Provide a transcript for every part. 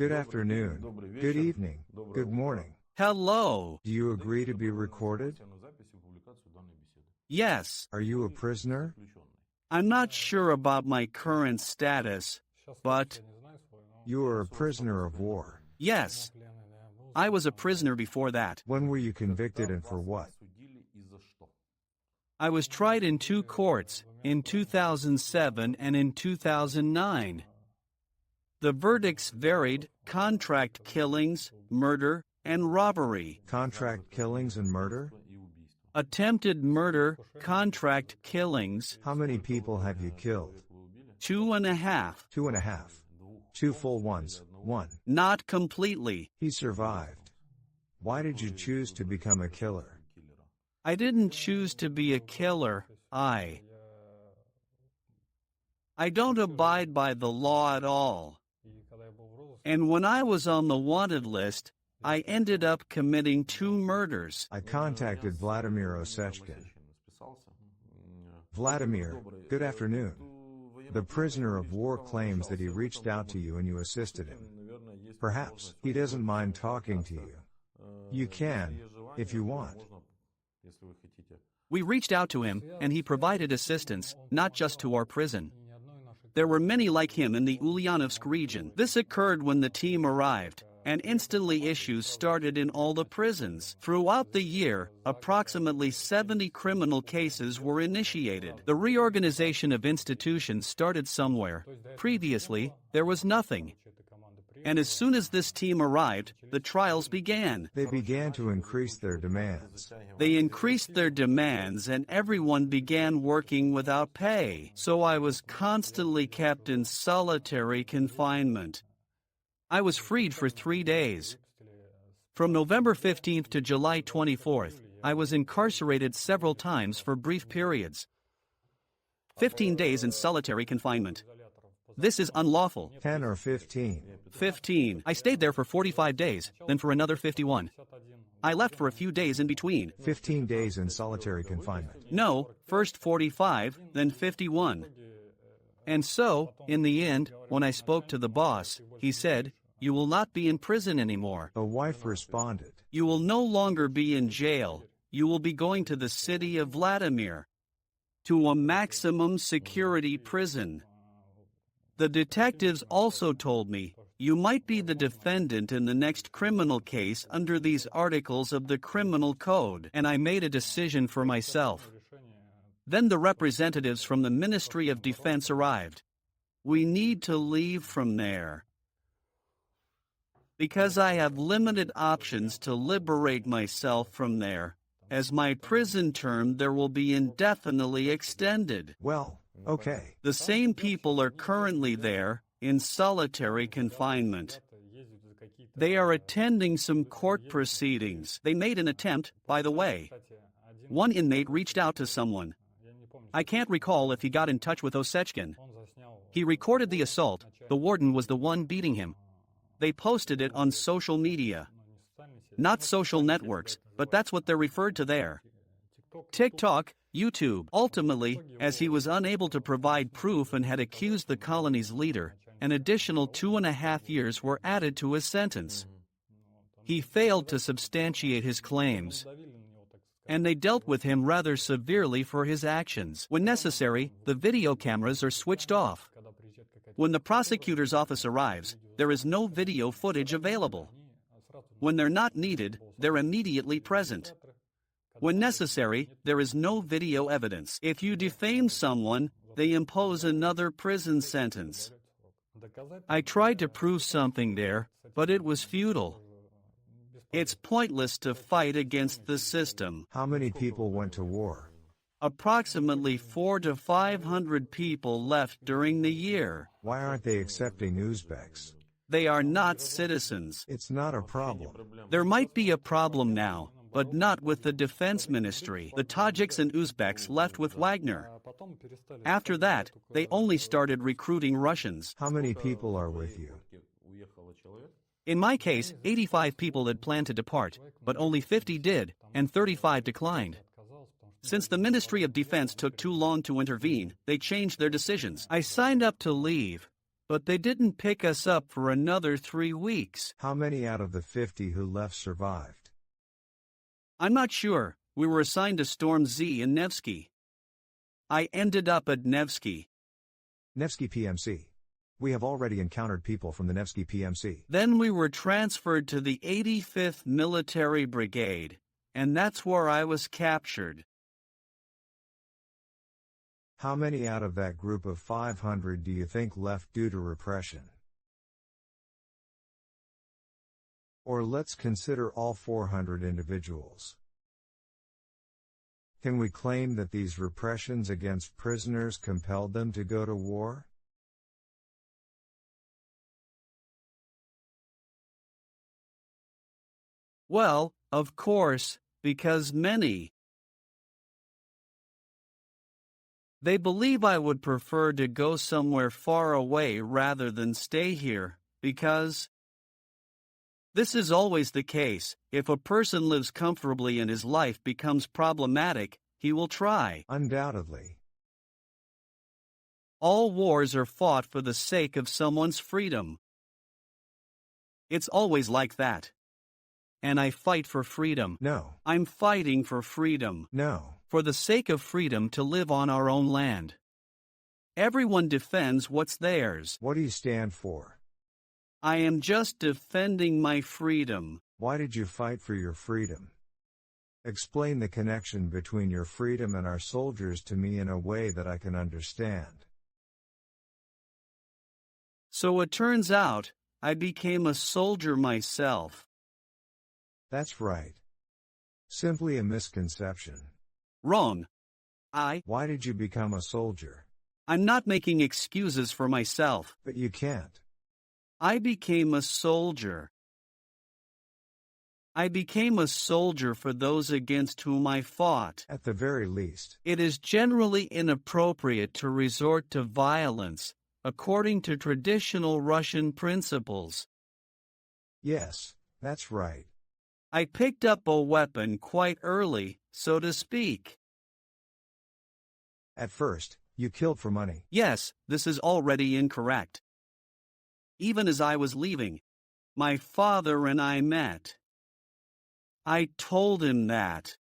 Good afternoon, good evening, good morning. Hello. Do you agree to be recorded? Yes. Are you a prisoner? I'm not sure about my current status, but You are a prisoner of war. yes. I was a prisoner before that. When were you convicted and for what? I was tried in two courts, in 2007 and in 2009. The verdicts varied: contract killings, murder, and robbery. Contract killings and murder? Attempted murder, contract killings, How many people have you killed? 2.5. 2.5. 2 full ones, 1. Not completely. He survived. Why did you choose to become a killer? I didn't choose to be a killer. I don't abide by the law at all. And when I was on the wanted list, I ended up committing 2 murders. I contacted Vladimir Osechkin. Vladimir, good afternoon. The prisoner of war claims that he reached out to you and you assisted him. Perhaps he doesn't mind talking to you. You can, if you want. We reached out to him, and he provided assistance, not just to our prison. There were many like him in the Ulyanovsk region. This occurred when the team arrived, and instantly issues started in all the prisons. Throughout the year, approximately 70 criminal cases were initiated. The reorganization of institutions started somewhere. Previously, there was nothing. And as soon as this team arrived, the trials began. They began to increase their demands. They increased their demands and everyone began working without pay. So I was constantly kept in solitary confinement. I was freed for 3 days. From November 15th to July 24th, I was incarcerated several times for brief periods. 15 days in solitary confinement. This is unlawful. 10 or 15. 15. I stayed there for 45 days, then for another 51. I left for a few days in between. 15 days in solitary confinement. No, first 45, then 51. And so, in the end, when I spoke to the boss, he said, "You will not be in prison anymore. A wife responded. You will no longer be in jail. You will be going to the city of Vladimir, to a maximum security prison." The detectives also told me, "You might be the defendant in the next criminal case under these articles of the criminal code," and I made a decision for myself. Then the representatives from the Ministry of Defense arrived. "We need to leave from there, because I have limited options to liberate myself from there, as my prison term there will be indefinitely extended." Well, okay. The same people are currently there, in solitary confinement. They are attending some court proceedings. They made an attempt, by the way. One inmate reached out to someone. I can't recall if he got in touch with Osechkin. He recorded the assault. The warden was the one beating him. They posted it on social media. Not social networks, but that's what they're referred to there. TikTok, YouTube. Ultimately, as he was unable to provide proof and had accused the colony's leader, an additional 2.5 years were added to his sentence. He failed to substantiate his claims, and they dealt with him rather severely for his actions. When necessary, the video cameras are switched off. When the prosecutor's office arrives, there is no video footage available. When they're not needed, they're immediately present. When necessary, there is no video evidence. If you defame someone, they impose another prison sentence. I tried to prove something there, but it was futile. It's pointless to fight against the system. How many people went to war? Approximately 400 to 500 people left during the year. Why aren't they accepting Uzbeks? They are not citizens. It's not a problem. There might be a problem now, but not with the defense ministry. The Tajiks and Uzbeks left with Wagner. After that, they only started recruiting Russians. How many people are with you? In my case, 85 people had planned to depart, but only 50 did, and 35 declined. Since the Ministry of Defense took too long to intervene, they changed their decisions. I signed up to leave, but they didn't pick us up for another 3 weeks. How many out of the 50 who left survived? I'm not sure. We were assigned to Storm Z in Nevsky. I ended up at Nevsky. Nevsky PMC. We have already encountered people from the Nevsky PMC. Then we were transferred to the 85th Military Brigade, and that's where I was captured. How many out of that group of 500 do you think left due to repression? Or let's consider all 400 individuals. Can we claim that these repressions against prisoners compelled them to go to war? Well, of course, because many. They believe I would prefer to go somewhere far away rather than stay here, because this is always the case. If a person lives comfortably and his life becomes problematic, he will try. Undoubtedly. All wars are fought for the sake of someone's freedom. It's always like that. And I fight for freedom. No. I'm fighting for freedom. No. For the sake of freedom to live on our own land. Everyone defends what's theirs. What do you stand for? I am just defending my freedom. Why did you fight for your freedom? Explain the connection between your freedom and our soldiers to me in a way that I can understand. So it turns out, I became a soldier myself. That's right. Simply a misconception. Wrong. Why did you become a soldier? I'm not making excuses for myself. But you can't. I became a soldier. I became a soldier for those against whom I fought. At the very least. It is generally inappropriate to resort to violence, according to traditional Russian principles. Yes, that's right. I picked up a weapon quite early, so to speak. At first, you killed for money. Yes, this is already incorrect. Even as I was leaving, my father and I met. I told him that.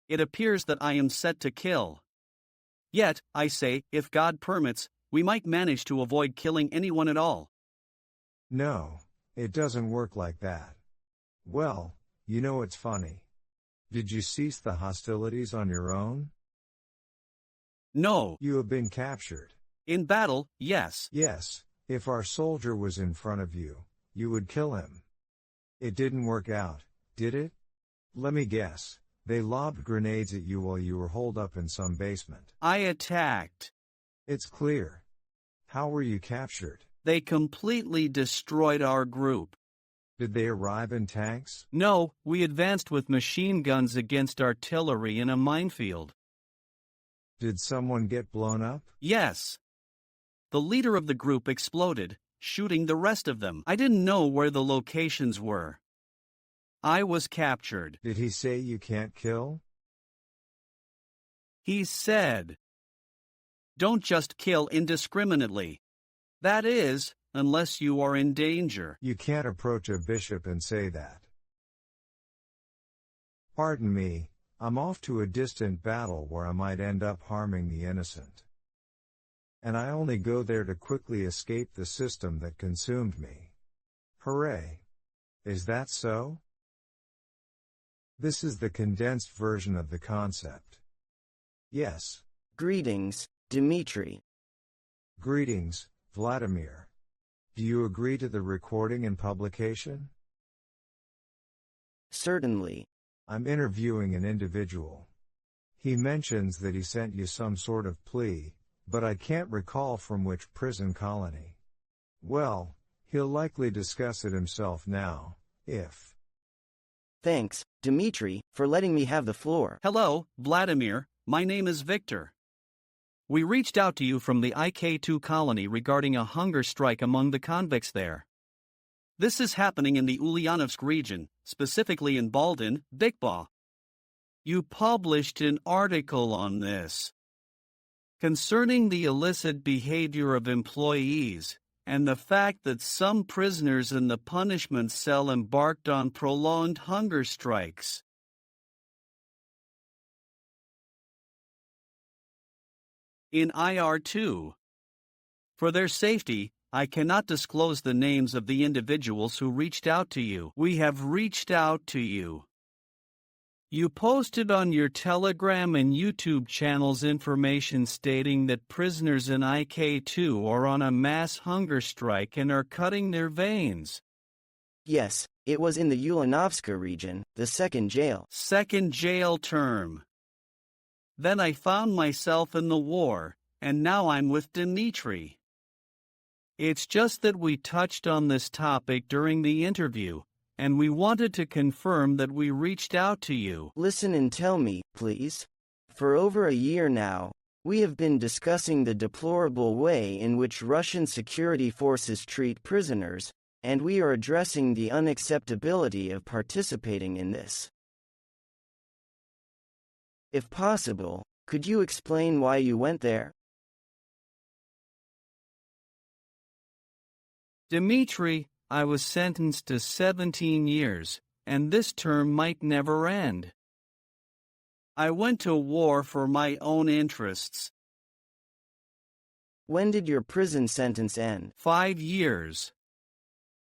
It appears that I am set to kill. Yet, I say, if God permits, we might manage to avoid killing anyone at all. No, it doesn't work like that. Well, you know it's funny. Did you cease the hostilities on your own? No. You have been captured. In battle, yes. Yes, if our soldier was in front of you, you would kill him. It didn't work out, did it? Let me guess. They lobbed grenades at you while you were holed up in some basement. I attacked. It's clear. How were you captured? They completely destroyed our group. Did they arrive in tanks? No, we advanced with machine guns against artillery in a minefield. Did someone get blown up? Yes. The leader of the group exploded, shooting the rest of them. I didn't know where the locations were. I was captured. Did he say you can't kill? He said, "Don't just kill indiscriminately. That is, unless you are in danger." You can't approach a bishop and say that. Pardon me, I'm off to a distant battle where I might end up harming the innocent. And I only go there to quickly escape the system that consumed me. Hooray! Is that so? This is the condensed version of the concept. Yes. Greetings, Dmitry. Greetings, Vladimir. Do you agree to the recording and publication? Certainly. I'm interviewing an individual. He mentions that he sent you some sort of plea, but I can't recall from which prison colony. Well, he'll likely discuss it himself now, if. Thanks, Dmitry, for letting me have the floor. Hello, Vladimir, my name is Victor. We reached out to you from the IK2 colony regarding a hunger strike among the convicts there. This is happening in the Ulyanovsk region, specifically in Baldin, Bikba. You published an article on this. concerning the illicit behavior of employees, and the fact that some prisoners in the punishment cell embarked on prolonged hunger strikes. In IR2. For their safety, I cannot disclose the names of the individuals who reached out to you. We have reached out to you. You posted on your Telegram and YouTube channels information stating that prisoners in IK2 are on a mass hunger strike and are cutting their veins. Yes, it was in the Ulanovska region, the second jail. Second jail term. Then I found myself in the war, and now I'm with Dmitry. It's just that we touched on this topic during the interview, and we wanted to confirm that we reached out to you. Listen and tell me, please. For over a year now, we have been discussing the deplorable way in which Russian security forces treat prisoners, and we are addressing the unacceptability of participating in this. If possible, could you explain why you went there? Dmitry, I was sentenced to 17 years, and this term might never end. I went to war for my own interests. When did your prison sentence end? 5 years.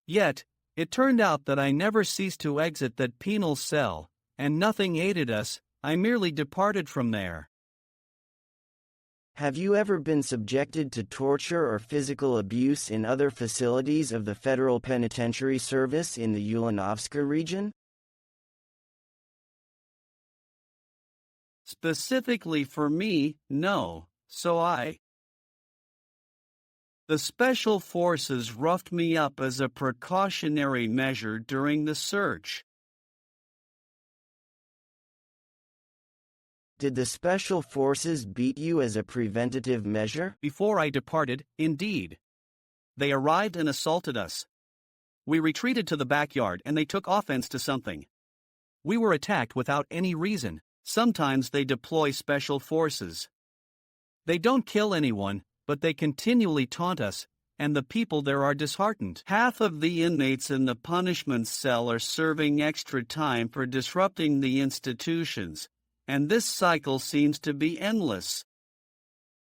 Yet, it turned out that I never ceased to exit that penal cell, and nothing aided us. I merely departed from there. Have you ever been subjected to torture or physical abuse in other facilities of the Federal Penitentiary Service in the Ulanovska region? Specifically for me, no, The Special Forces roughed me up as a precautionary measure during the search. Did the Special Forces beat you as a preventative measure? Before I departed, indeed. They arrived and assaulted us. We retreated to the backyard and they took offense to something. We were attacked without any reason. Sometimes they deploy special forces. They don't kill anyone, but they continually taunt us, and the people there are disheartened. Half of the inmates in the punishment cell are serving extra time for disrupting the institutions, and this cycle seems to be endless.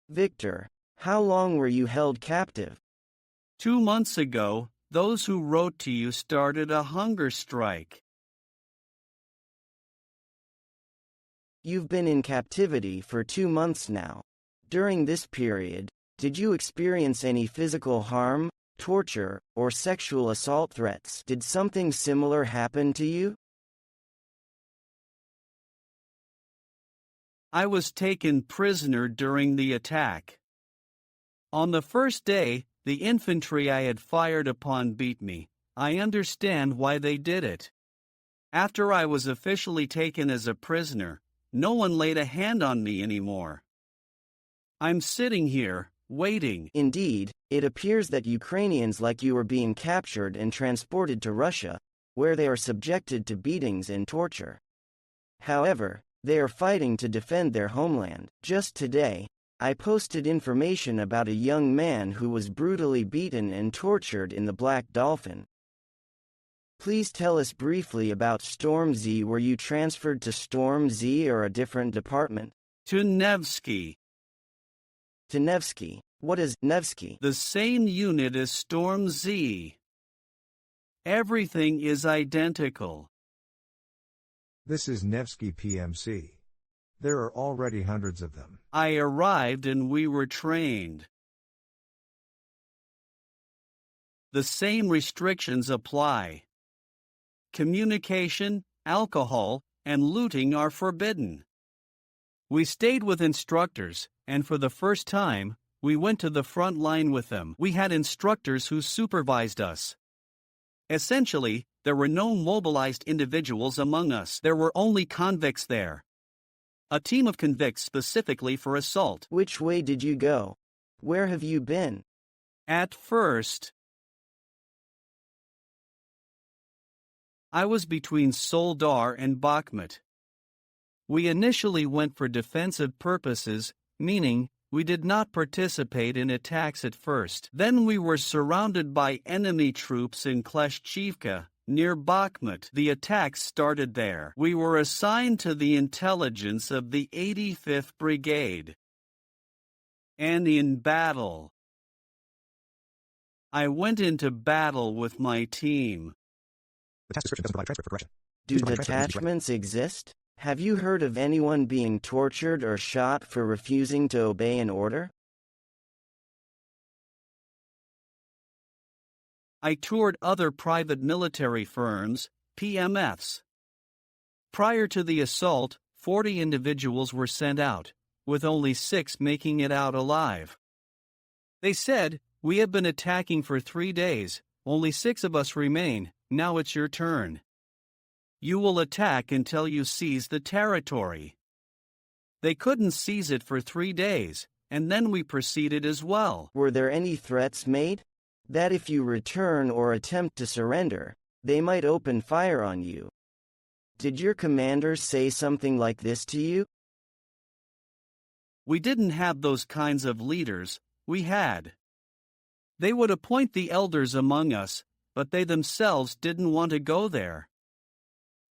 Victor, how long were you held captive? 2 months ago, those who wrote to you started a hunger strike. You've been in captivity for 2 months now. During this period, did you experience any physical harm, torture, or sexual assault threats? Did something similar happen to you? I was taken prisoner during the attack. On the first day, the infantry I had fired upon beat me. I understand why they did it. After I was officially taken as a prisoner, no one laid a hand on me anymore. I'm sitting here, waiting. Indeed, it appears that Ukrainians like you are being captured and transported to Russia, where they are subjected to beatings and torture. However, they are fighting to defend their homeland. Just today, I posted information about a young man who was brutally beaten and tortured in the Black Dolphin. Please tell us briefly about Storm Z. Were you transferred to Storm Z or a different department? To Nevsky. To Nevsky. What is Nevsky? The same unit as Storm Z. Everything is identical. This is Nevsky PMC. There are already hundreds of them. I arrived and we were trained. The same restrictions apply. Communication, alcohol, and looting are forbidden. We stayed with instructors, and for the first time, we went to the front line with them. We had instructors who supervised us. Essentially, there were no mobilized individuals among us. There were only convicts there. A team of convicts specifically for assault. Which way did you go? Where have you been? At first, I was between Soldar and Bakhmut. We initially went for defensive purposes, meaning we did not participate in attacks at first. Then we were surrounded by enemy troops in Kleshchivka, near Bakhmut. The attacks started there. We were assigned to the intelligence of the 85th Brigade. And in battle, I went into battle with my team. The task description doesn't provide transcript for correction. Do Please provide transcript when detachments exist? Have you heard of anyone being tortured or shot for refusing to obey an order? I toured other private military firms, PMFs. Prior to the assault, 40 individuals were sent out, with only 6 making it out alive. They said, "We have been attacking for 3 days, only 6 of us remain, now it's your turn. You will attack until you seize the territory." They couldn't seize it for 3 days, and then we proceeded as well. Were there any threats made? That if you return or attempt to surrender, they might open fire on you. Did your commanders say something like this to you? We didn't have those kinds of leaders, we had. They would appoint the elders among us, but they themselves didn't want to go there.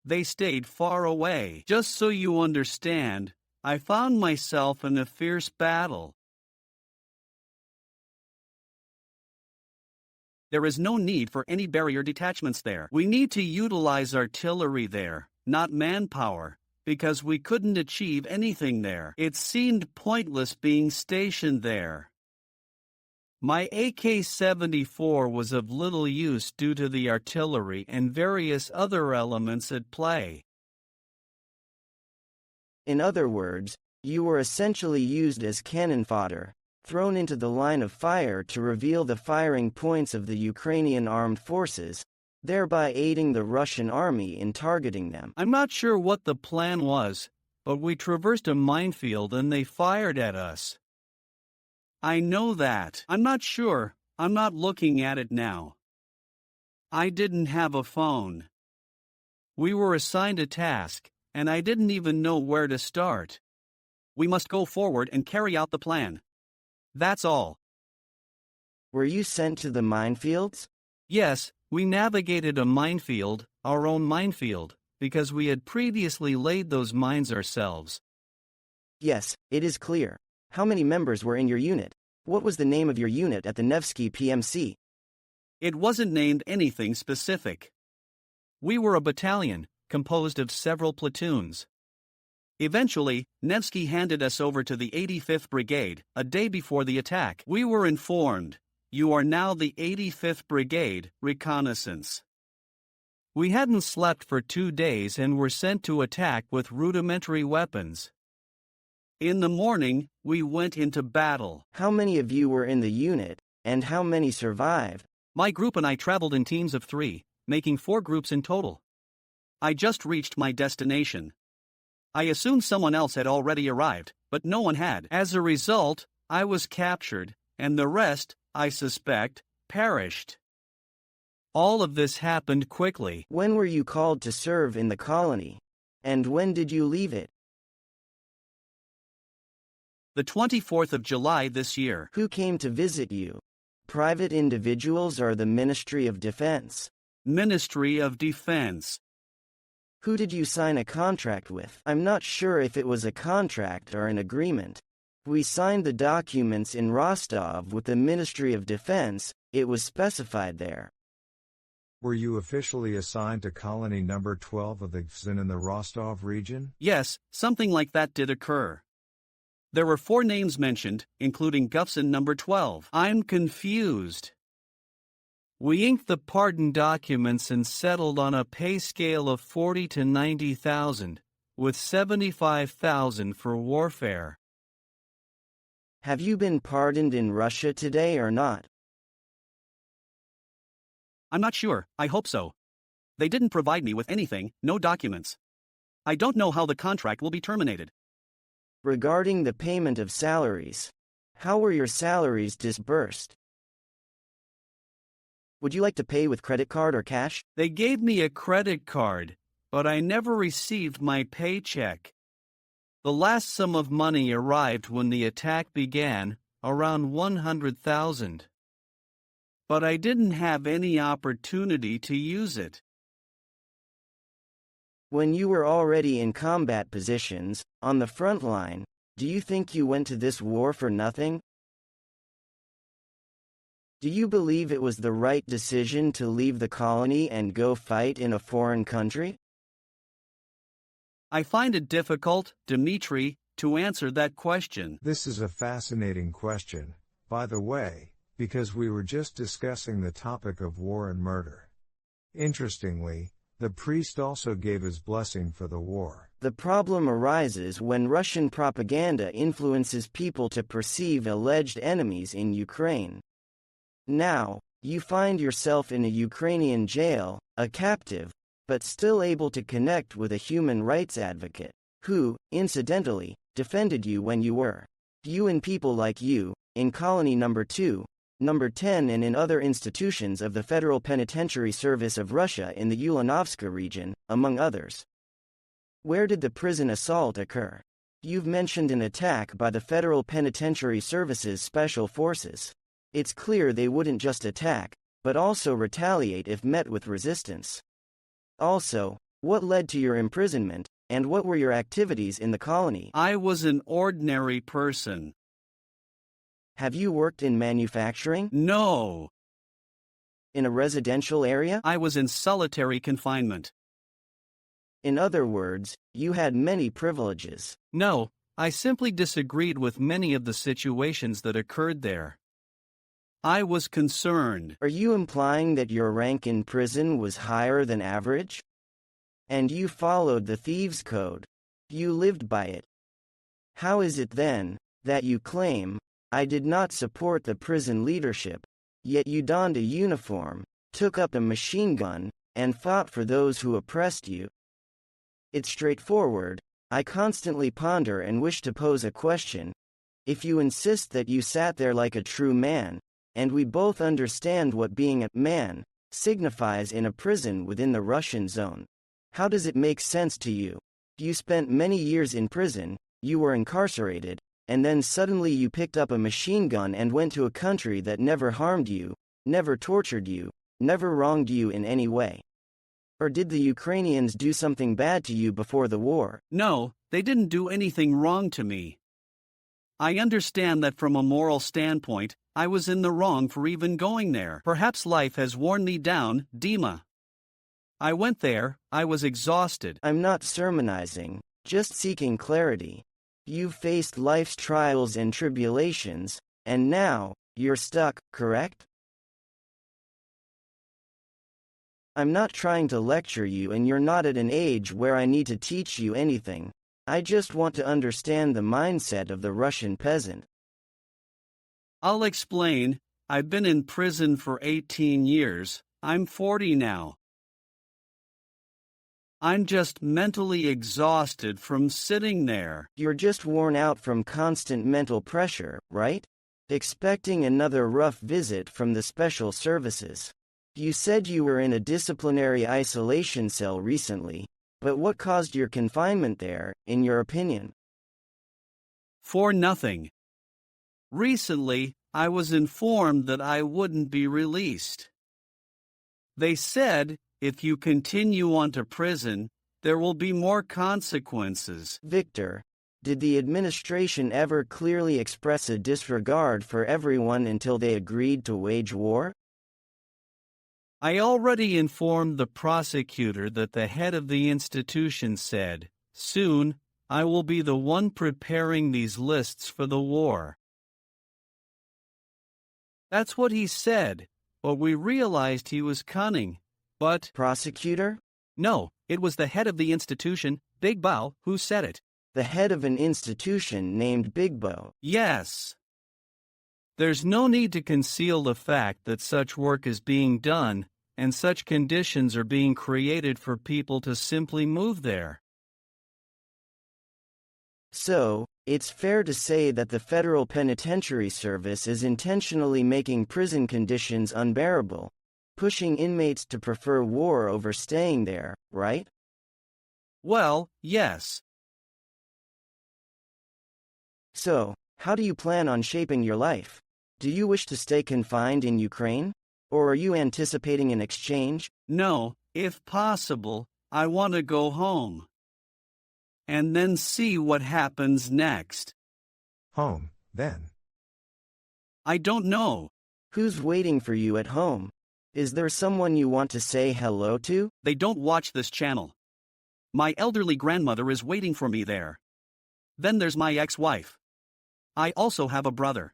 They stayed far away. Just so you understand, I found myself in a fierce battle. There is no need for any barrier detachments there. We need to utilize artillery there, not manpower, because we couldn't achieve anything there. It seemed pointless being stationed there. My AK-74 was of little use due to the artillery and various other elements at play. In other words, you were essentially used as cannon fodder, thrown into the line of fire to reveal the firing points of the Ukrainian armed forces, thereby aiding the Russian army in targeting them. I'm not sure what the plan was, but we traversed a minefield and they fired at us. I know that. I'm not sure. I'm not looking at it now. I didn't have a phone. We were assigned a task, and I didn't even know where to start. We must go forward and carry out the plan. That's all. Were you sent to the minefields? Yes, we navigated a minefield, our own minefield, because we had previously laid those mines ourselves. Yes, it is clear. How many members were in your unit? What was the name of your unit at the Nevsky PMC? It wasn't named anything specific. We were a battalion, composed of several platoons. Eventually, Nevsky handed us over to the 85th Brigade, a day before the attack. We were informed, "You are now the 85th Brigade, reconnaissance." We hadn't slept for 2 days and were sent to attack with rudimentary weapons. In the morning, we went into battle. How many of you were in the unit, and how many survived? My group and I traveled in teams of 3, making 4 groups in total. I just reached my destination. I assumed someone else had already arrived, but no one had. As a result, I was captured, and the rest, I suspect, perished. All of this happened quickly. When were you called to serve in the colony? And when did you leave it? The 24th of July this year. Who came to visit you? Private individuals or the Ministry of Defense? Ministry of Defense. Who did you sign a contract with? I'm not sure if it was a contract or an agreement. We signed the documents in Rostov with the Ministry of Defense, it was specified there. Were you officially assigned to colony number 12 of the GFZN in the Rostov region? Yes, something like that did occur. There were 4 names mentioned, including Gufson number 12. I'm confused. We inked the pardon documents and settled on a pay scale of 40 to 90,000, with 75,000 for warfare. Have you been pardoned in Russia today or not? I'm not sure, I hope so. They didn't provide me with anything, no documents. I don't know how the contract will be terminated. Regarding the payment of salaries, how were your salaries disbursed? Would you like to pay with credit card or cash? They gave me a credit card, but I never received my paycheck. The last sum of money arrived when the attack began, around 100,000. But I didn't have any opportunity to use it. When you were already in combat positions, on the front line, do you think you went to this war for nothing? Do you believe it was the right decision to leave the colony and go fight in a foreign country? I find it difficult, Dmitri, to answer that question. This is a fascinating question, by the way, because we were just discussing the topic of war and murder. Interestingly, the priest also gave his blessing for the war. The problem arises when Russian propaganda influences people to perceive alleged enemies in Ukraine. Now, you find yourself in a Ukrainian jail, a captive, but still able to connect with a human rights advocate, who, incidentally, defended you when you were. You and people like you, in Colony Number 2, Number 10 and in other institutions of the Federal Penitentiary Service of Russia in the Ulanovska region, among others. Where did the prison assault occur? You've mentioned an attack by the Federal Penitentiary Service's Special Forces. It's clear they wouldn't just attack, but also retaliate if met with resistance. Also, what led to your imprisonment, and what were your activities in the colony? I was an ordinary person. Have you worked in manufacturing? No. In a residential area? I was in solitary confinement. In other words, you had many privileges. No, I simply disagreed with many of the situations that occurred there. I was concerned. Are you implying that your rank in prison was higher than average? And you followed the thieves' code. You lived by it. How is it then that you claim, I did not support the prison leadership, yet you donned a uniform, took up a machine gun, and fought for those who oppressed you? It's straightforward. I constantly ponder and wish to pose a question. If you insist that you sat there like a true man, and we both understand what being a man signifies in a prison within the Russian zone, how does it make sense to you? You spent many years in prison, you were incarcerated, and then suddenly you picked up a machine gun and went to a country that never harmed you, never tortured you, never wronged you in any way. Or did the Ukrainians do something bad to you before the war? No, they didn't do anything wrong to me. I understand that from a moral standpoint, I was in the wrong for even going there. Perhaps life has worn me down, Dima. I went there, I was exhausted. I'm not sermonizing, just seeking clarity. You've faced life's trials and tribulations, and now, you're stuck, correct? I'm not trying to lecture you, and you're not at an age where I need to teach you anything. I just want to understand the mindset of the Russian peasant. I'll explain. I've been in prison for 18 years. I'm 40 now. I'm just mentally exhausted from sitting there. You're just worn out from constant mental pressure, right? Expecting another rough visit from the special services. You said you were in a disciplinary isolation cell recently, but what caused your confinement there, in your opinion? For nothing. Recently, I was informed that I wouldn't be released. They said, if you continue on to prison, there will be more consequences. Victor, did the administration ever clearly express a disregard for everyone until they agreed to wage war? I already informed the prosecutor that the head of the institution said, soon, I will be the one preparing these lists for the war. That's what he said, but we realized he was cunning. But prosecutor? No, it was the head of the institution, Big Bao, who said it. The head of an institution named Big Bao? Yes. There's no need to conceal the fact that such work is being done, and such conditions are being created for people to simply move there. So, it's fair to say that the Federal Penitentiary Service is intentionally making prison conditions unbearable, pushing inmates to prefer war over staying there, right? Well, yes. So, how do you plan on shaping your life? Do you wish to stay confined in Ukraine? Or are you anticipating an exchange? No, if possible, I want to go home. And then see what happens next. Home, then. I don't know. Who's waiting for you at home? Is there someone you want to say hello to? They don't watch this channel. My elderly grandmother is waiting for me there. Then there's my ex-wife. I also have a brother.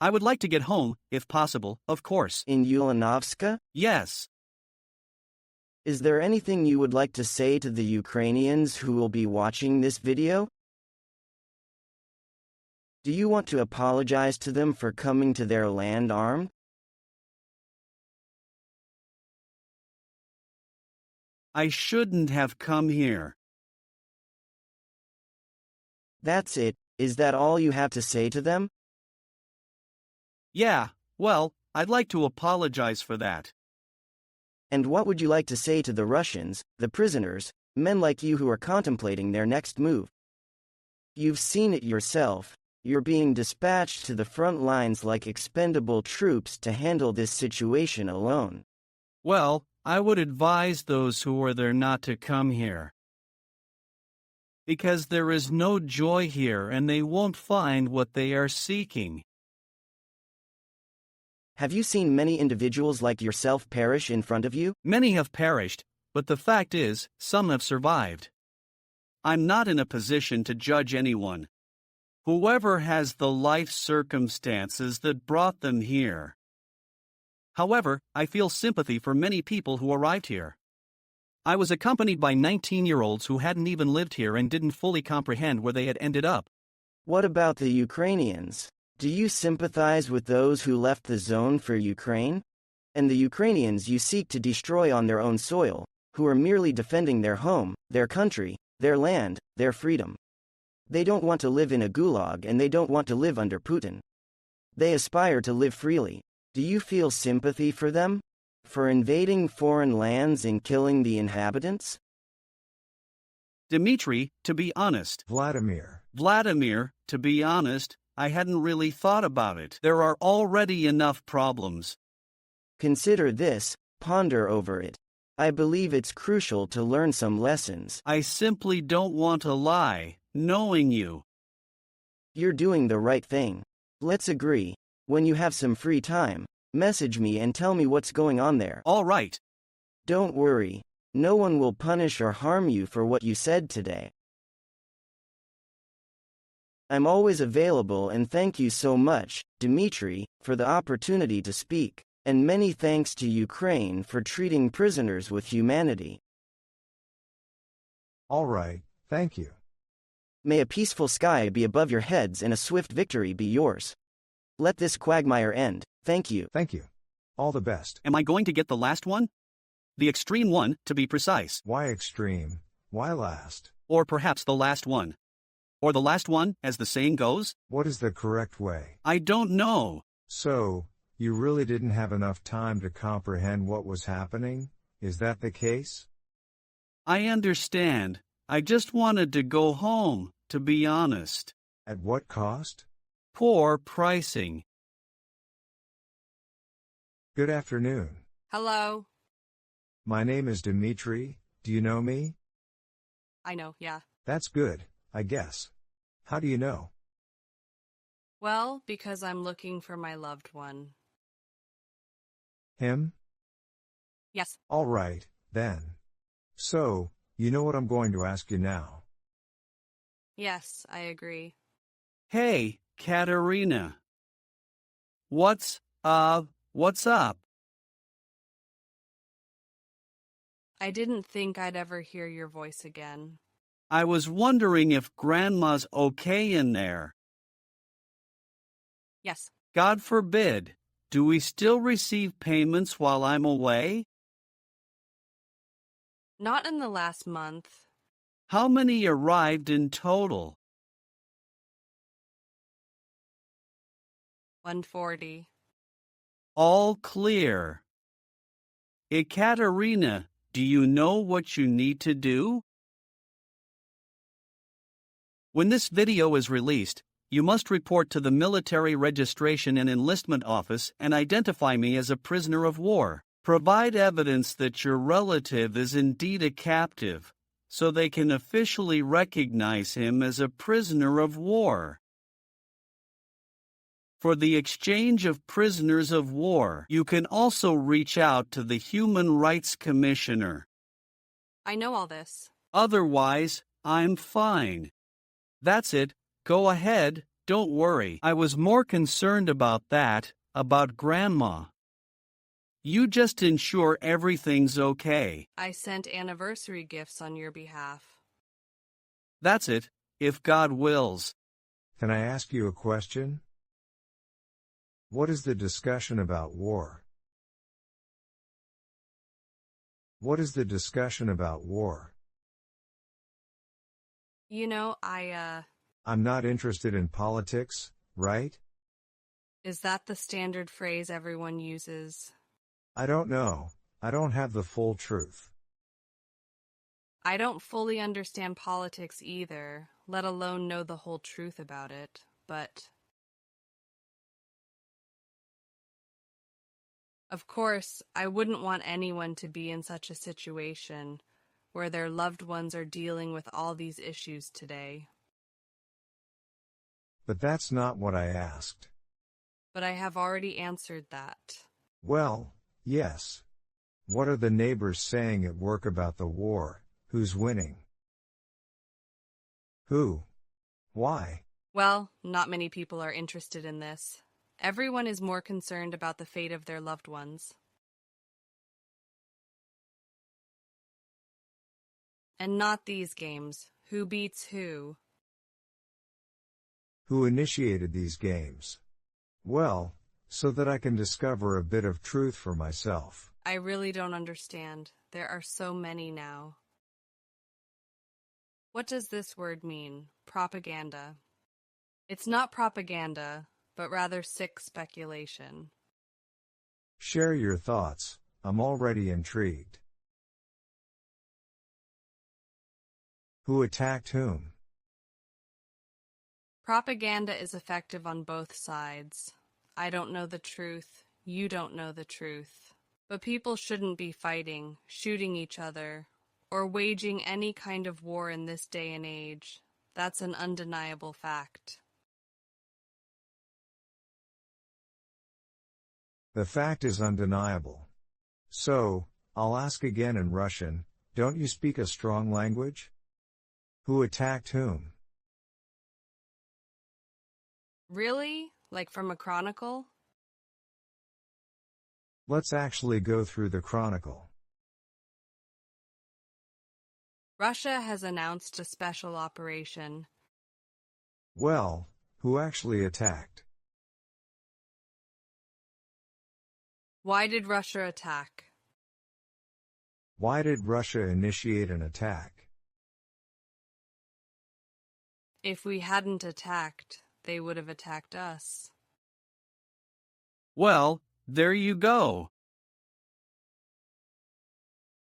I would like to get home, if possible, of course. In Ulanovska? Yes. Is there anything you would like to say to the Ukrainians who will be watching this video? Do you want to apologize to them for coming to their land armed? I shouldn't have come here. That's it. Is that all you have to say to them? Yeah, well, I'd like to apologize for that. And what would you like to say to the Russians, the prisoners, men like you who are contemplating their next move? You've seen it yourself. You're being dispatched to the front lines like expendable troops to handle this situation alone. Well, I would advise those who are there not to come here. Because there is no joy here and they won't find what they are seeking. Have you seen many individuals like yourself perish in front of you? Many have perished, but the fact is, some have survived. I'm not in a position to judge anyone. Whoever has the life circumstances that brought them here. However, I feel sympathy for many people who arrived here. I was accompanied by 19-year-olds who hadn't even lived here and didn't fully comprehend where they had ended up. What about the Ukrainians? Do you sympathize with those who left the zone for Ukraine? And the Ukrainians you seek to destroy on their own soil, who are merely defending their home, their country, their land, their freedom. They don't want to live in a gulag and they don't want to live under Putin. They aspire to live freely. Do you feel sympathy for them? For invading foreign lands and killing the inhabitants? Dmitry, to be honest. Vladimir, to be honest, I hadn't really thought about it. There are already enough problems. Consider this, ponder over it. I believe it's crucial to learn some lessons. I simply don't want to lie, knowing you. You're doing the right thing. Let's agree. When you have some free time, message me and tell me what's going on there. All right. Don't worry. No one will punish or harm you for what you said today. I'm always available and thank you so much, Dmitry, for the opportunity to speak, and many thanks to Ukraine for treating prisoners with humanity. All right, thank you. May a peaceful sky be above your heads and a swift victory be yours. Let this quagmire end. Thank you. Thank you. All the best. Am I going to get the last one? The extreme one, to be precise. Why extreme? Why last? Or perhaps the last one. Or the last one, as the saying goes? What is the correct way? I don't know. So, you really didn't have enough time to comprehend what was happening? Is that the case? I understand. I just wanted to go home, to be honest. At what cost? Poor pricing. Good afternoon. Hello. My name is Dmitry. Do you know me? I know, yeah. That's good, I guess. How do you know? Well, because I'm looking for my loved one. Him? Yes. All right, then. So, you know what I'm going to ask you now. Yes, I agree. Hey, Katerina. What's up? I didn't think I'd ever hear your voice again. I was wondering if Grandma's okay in there. Yes. God forbid. Do we still receive payments while I'm away? Not in the last month. How many arrived in total? 140. All clear. Ekaterina, do you know what you need to do? When this video is released, you must report to the Military Registration and Enlistment Office and identify me as a prisoner of war. Provide evidence that your relative is indeed a captive, so they can officially recognize him as a prisoner of war. For the exchange of prisoners of war, you can also reach out to the Human Rights Commissioner. I know all this. Otherwise, I'm fine. That's it. Go ahead, don't worry. I was more concerned about that, about Grandma. You just ensure everything's okay. I sent anniversary gifts on your behalf. That's it, if God wills. Can I ask you a question? What is the discussion about war? What is the discussion about war? You know, I'm not interested in politics, right? Is that the standard phrase everyone uses? I don't know. I don't have the full truth. I don't fully understand politics either, let alone know the whole truth about it, but... Of course, I wouldn't want anyone to be in such a situation where their loved ones are dealing with all these issues today. But that's not what I asked. But I have already answered that. Well, yes. What are the neighbors saying at work about the war? Who's winning? Who? Why? Well, not many people are interested in this. Everyone is more concerned about the fate of their loved ones. And not these games. Who beats who? Who initiated these games? Well, so that I can discover a bit of truth for myself. I really don't understand. There are so many now. What does this word mean? Propaganda. It's not propaganda, but rather sick speculation. Share your thoughts. I'm already intrigued. Who attacked whom? Propaganda is effective on both sides. I don't know the truth. You don't know the truth. But people shouldn't be fighting, shooting each other, or waging any kind of war in this day and age. That's an undeniable fact. The fact is undeniable. So, I'll ask again in Russian, don't you speak a strong language? Who attacked whom? Really? Like from a chronicle? Let's actually go through the chronicle. Russia has announced a special operation. Well, who actually attacked? Why did Russia attack? Why did Russia initiate an attack? If we hadn't attacked, they would have attacked us. Well, there you go.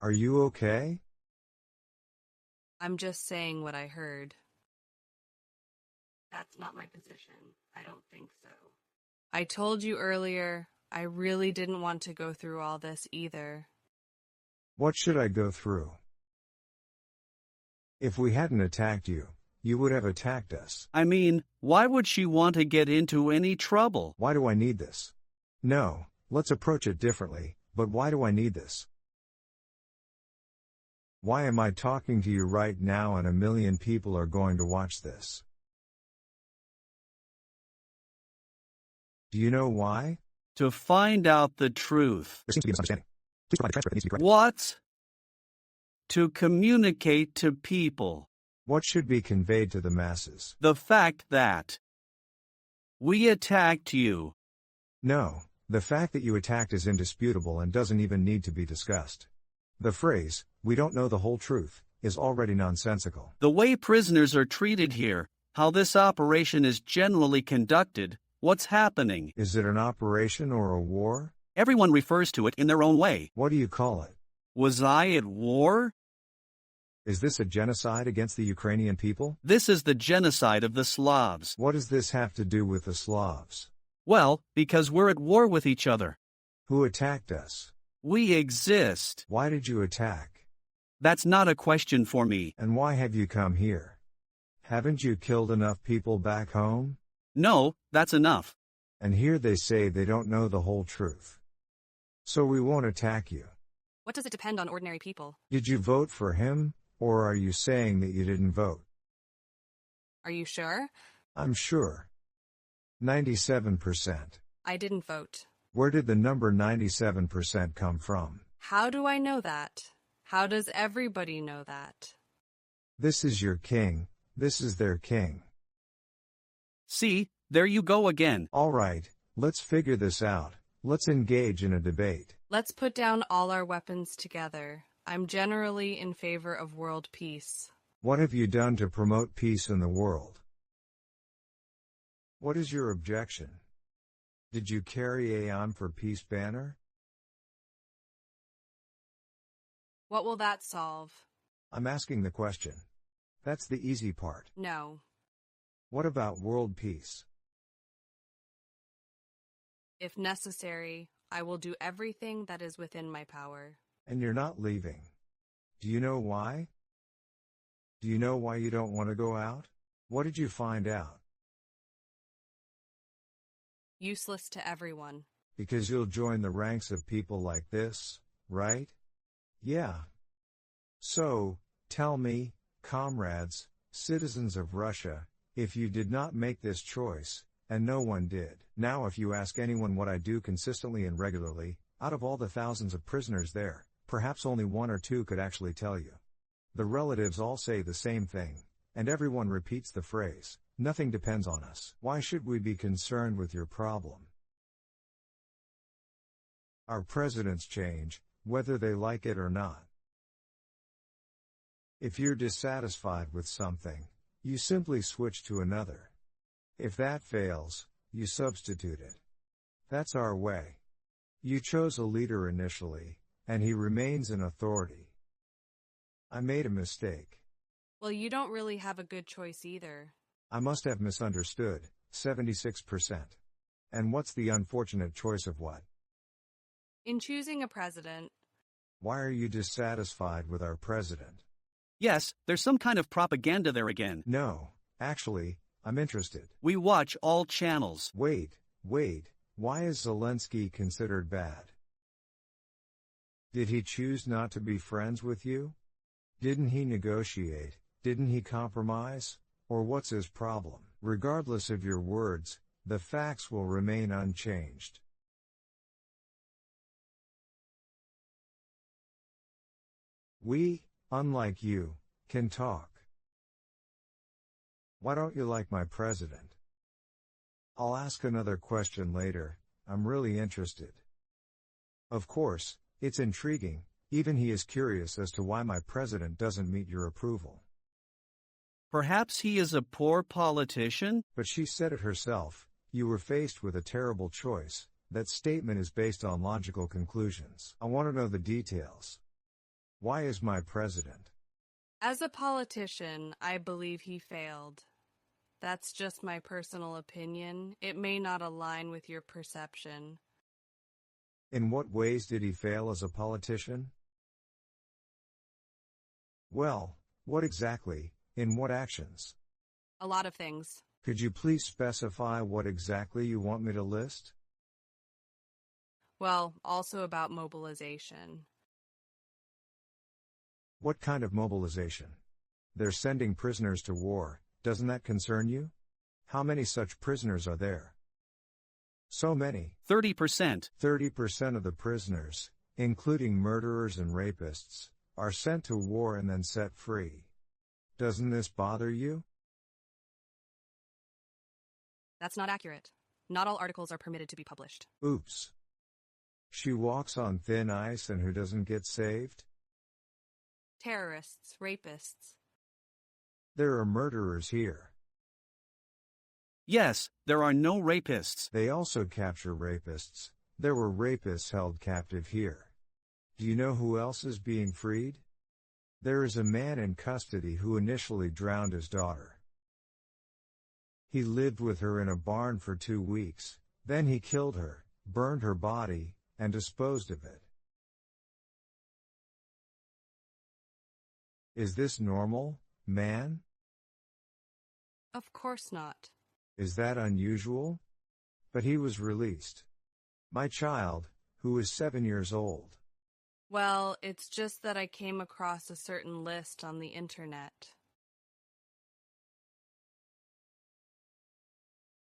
Are you okay? I'm just saying what I heard. That's not my position. I don't think so. I told you earlier, I really didn't want to go through all this either. What should I go through? If we hadn't attacked you, you would have attacked us. I mean, why would she want to get into any trouble? Why do I need this? No, let's approach it differently, but why do I need this? Why am I talking to you right now and a million people are going to watch this? Do you know why? To find out the truth. There seems to be a misunderstanding. Please provide the transcript that needs to be corrected. What? To communicate to people. What should be conveyed to the masses? The fact that we attacked you. No, the fact that you attacked is indisputable and doesn't even need to be discussed. The phrase, "we don't know the whole truth," is already nonsensical. The way prisoners are treated here, how this operation is generally conducted, what's happening. Is it an operation or a war? Everyone refers to it in their own way. What do you call it? Was I at war? Is this a genocide against the Ukrainian people? This is the genocide of the Slavs. What does this have to do with the Slavs? Well, because we're at war with each other. Who attacked us? We exist. Why did you attack? That's not a question for me. And why have you come here? Haven't you killed enough people back home? No, that's enough. And here they say they don't know the whole truth. So we won't attack you. What does it depend on ordinary people? Did you vote for him, or are you saying that you didn't vote? Are you sure? I'm sure. 97%. I didn't vote. Where did the number 97% come from? How do I know that? How does everybody know that? This is your king, this is their king. See, there you go again. All right, let's figure this out. Let's engage in a debate. Let's put down all our weapons together. I'm generally in favor of world peace. What have you done to promote peace in the world? What is your objection? Did you carry a "I'm for Peace" banner? What will that solve? I'm asking the question. That's the easy part. No. What about world peace? If necessary, I will do everything that is within my power. And you're not leaving. Do you know why? Do you know why you don't want to go out? What did you find out? Useless to everyone. Because you'll join the ranks of people like this, right? Yeah. So, tell me, comrades, citizens of Russia, if you did not make this choice, and no one did. Now if you ask anyone what I do consistently and regularly, out of all the thousands of prisoners there, perhaps only one or two could actually tell you. The relatives all say the same thing, and everyone repeats the phrase, "Nothing depends on us." Why should we be concerned with your problem? Our presidents change, whether they like it or not. If you're dissatisfied with something, you simply switch to another. If that fails, you substitute it. That's our way. You chose a leader initially, and he remains in authority. I made a mistake. Well, you don't really have a good choice either. I must have misunderstood. 76%. And what's the unfortunate choice of what? In choosing a president. Why are you dissatisfied with our president? Yes, there's some kind of propaganda there again. No, actually, I'm interested. We watch all channels. Wait, why is Zelensky considered bad? Did he choose not to be friends with you? Didn't he negotiate? Didn't he compromise? Or what's his problem? Regardless of your words, the facts will remain unchanged. We, unlike you, can talk. Why don't you like my president? I'll ask another question later, I'm really interested. Of course, it's intriguing, even he is curious as to why my president doesn't meet your approval. Perhaps he is a poor politician? But she said it herself, you were faced with a terrible choice. That statement is based on logical conclusions. I want to know the details. Why is my president? As a politician, I believe he failed. That's just my personal opinion. It may not align with your perception. In what ways did he fail as a politician? Well, what exactly, in what actions? A lot of things. Could you please specify what exactly you want me to list? Well, also about mobilization. What kind of mobilization? They're sending prisoners to war, doesn't that concern you? How many such prisoners are there? So many. 30%. 30% of the prisoners, including murderers and rapists, are sent to war and then set free. Doesn't this bother you? That's not accurate. Not all articles are permitted to be published. Oops. She walks on thin ice, and who doesn't get saved? Terrorists, rapists. There are murderers here. Yes, there are no rapists. They also capture rapists. There were rapists held captive here. Do you know who else is being freed? There is a man in custody who initially drowned his daughter. He lived with her in a barn for 2 weeks, then he killed her, burned her body, and disposed of it. Is this normal, man? Of course not. Is that unusual? But he was released. My child, who is 7 years old. Well, it's just that I came across a certain list on the internet.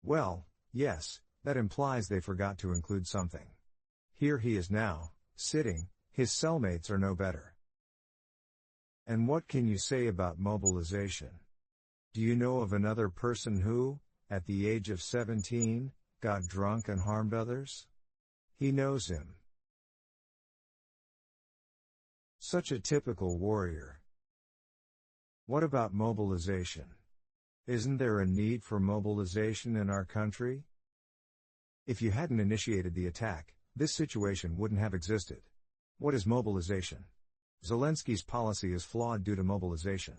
Well, yes, that implies they forgot to include something. Here he is now, sitting, his cellmates are no better. And what can you say about mobilization? Do you know of another person who, at the age of 17, got drunk and harmed others? He knows him. Such a typical warrior. What about mobilization? Isn't there a need for mobilization in our country? If you hadn't initiated the attack, this situation wouldn't have existed. What is mobilization? Zelensky's policy is flawed due to mobilization.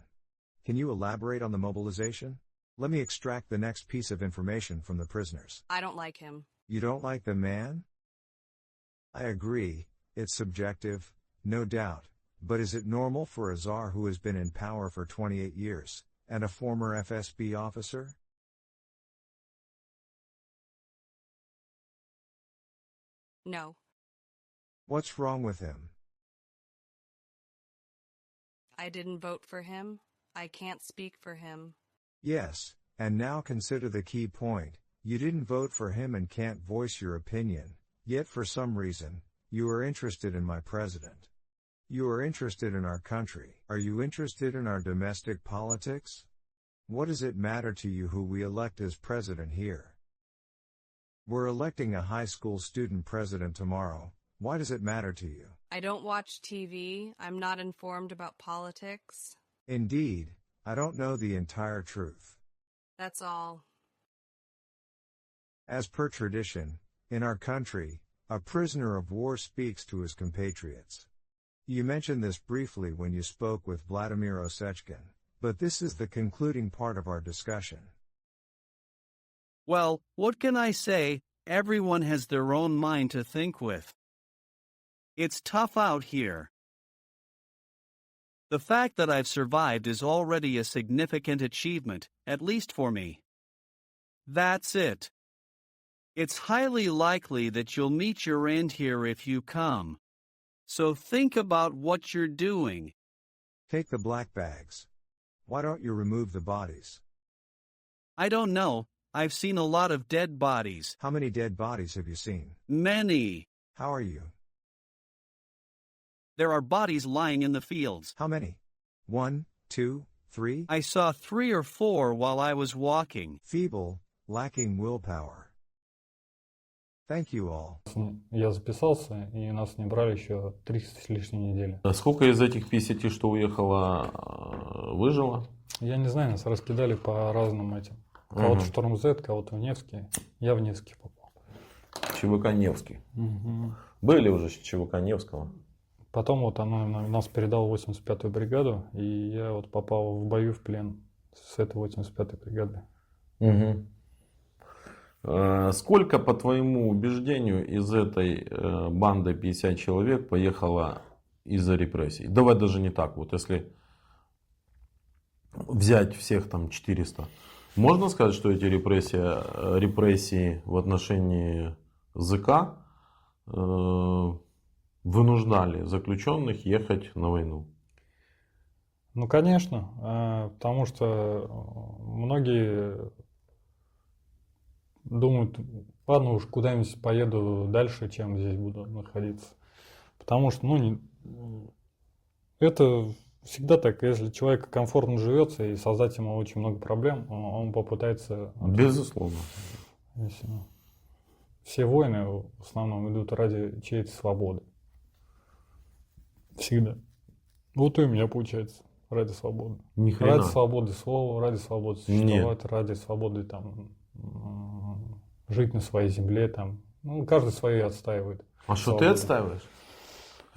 Can you elaborate on the mobilization? Let me extract the next piece of information from the prisoners. I don't like him. You don't like the man? I agree, it's subjective, no doubt, but is it normal for a czar who has been in power for 28 years, and a former FSB officer? No. What's wrong with him? I didn't vote for him. I can't speak for him. Yes, and now consider the key point. You didn't vote for him and can't voice your opinion, yet for some reason, you are interested in my president. You are interested in our country. Are you interested in our domestic politics? What does it matter to you who we elect as president here? We're electing a high school student president tomorrow. Why does it matter to you? I don't watch TV. I'm not informed about politics. Indeed, I don't know the entire truth. That's all. As per tradition, in our country, a prisoner of war speaks to his compatriots. You mentioned this briefly when you spoke with Vladimir Osechkin, but this is the concluding part of our discussion. Well, what can I say? Everyone has their own mind to think with. It's tough out here. The fact that I've survived is already a significant achievement, at least for me. That's it. It's highly likely that you'll meet your end here if you come. So think about what you're doing. Take the black bags. Why don't you remove the bodies? I don't know. I've seen a lot of dead bodies. How many dead bodies have you seen? Many. How are you? There are bodies lying in the fields. How many? 1, 2, 3? I saw 3 or 4 while I was walking. Feeble, lacking willpower. Thank you all. Я записался, и нас не брали еще 3 с лишней недели. А сколько из этих 50, что уехало, выжило? Я не знаю, нас раскидали по разным этим. Кого-то в Шторм Z, кого-то в Невский. Я в Невский попал. ЧВК Невский. Угу. Были уже ЧВК Невского? Потом вот она нас передала в 85-ю бригаду, и я вот попал в бою в плен с этой 85-й бригады. Угу. Сколько, по твоему убеждению, из этой банды 50 человек поехало из-за репрессий? Давай даже не так. Вот если взять всех там 400, можно сказать, что эти репрессии в отношении ЗК вынуждали заключенных ехать на войну? Ну, конечно, потому что многие думают, ладно уж куда-нибудь поеду дальше, чем здесь буду находиться. Потому что, это всегда так, если человек комфортно живется и создать ему очень много проблем, он попытается... Безусловно. Все войны в основном идут ради чьей-то свободы. Всегда. Вот и у меня получается. Ради свободы. Ради свободы слова, ради свободы существовать, ради свободы там, жить на своей земле. Там. Каждый свои отстаивает. А что ты отстаиваешь?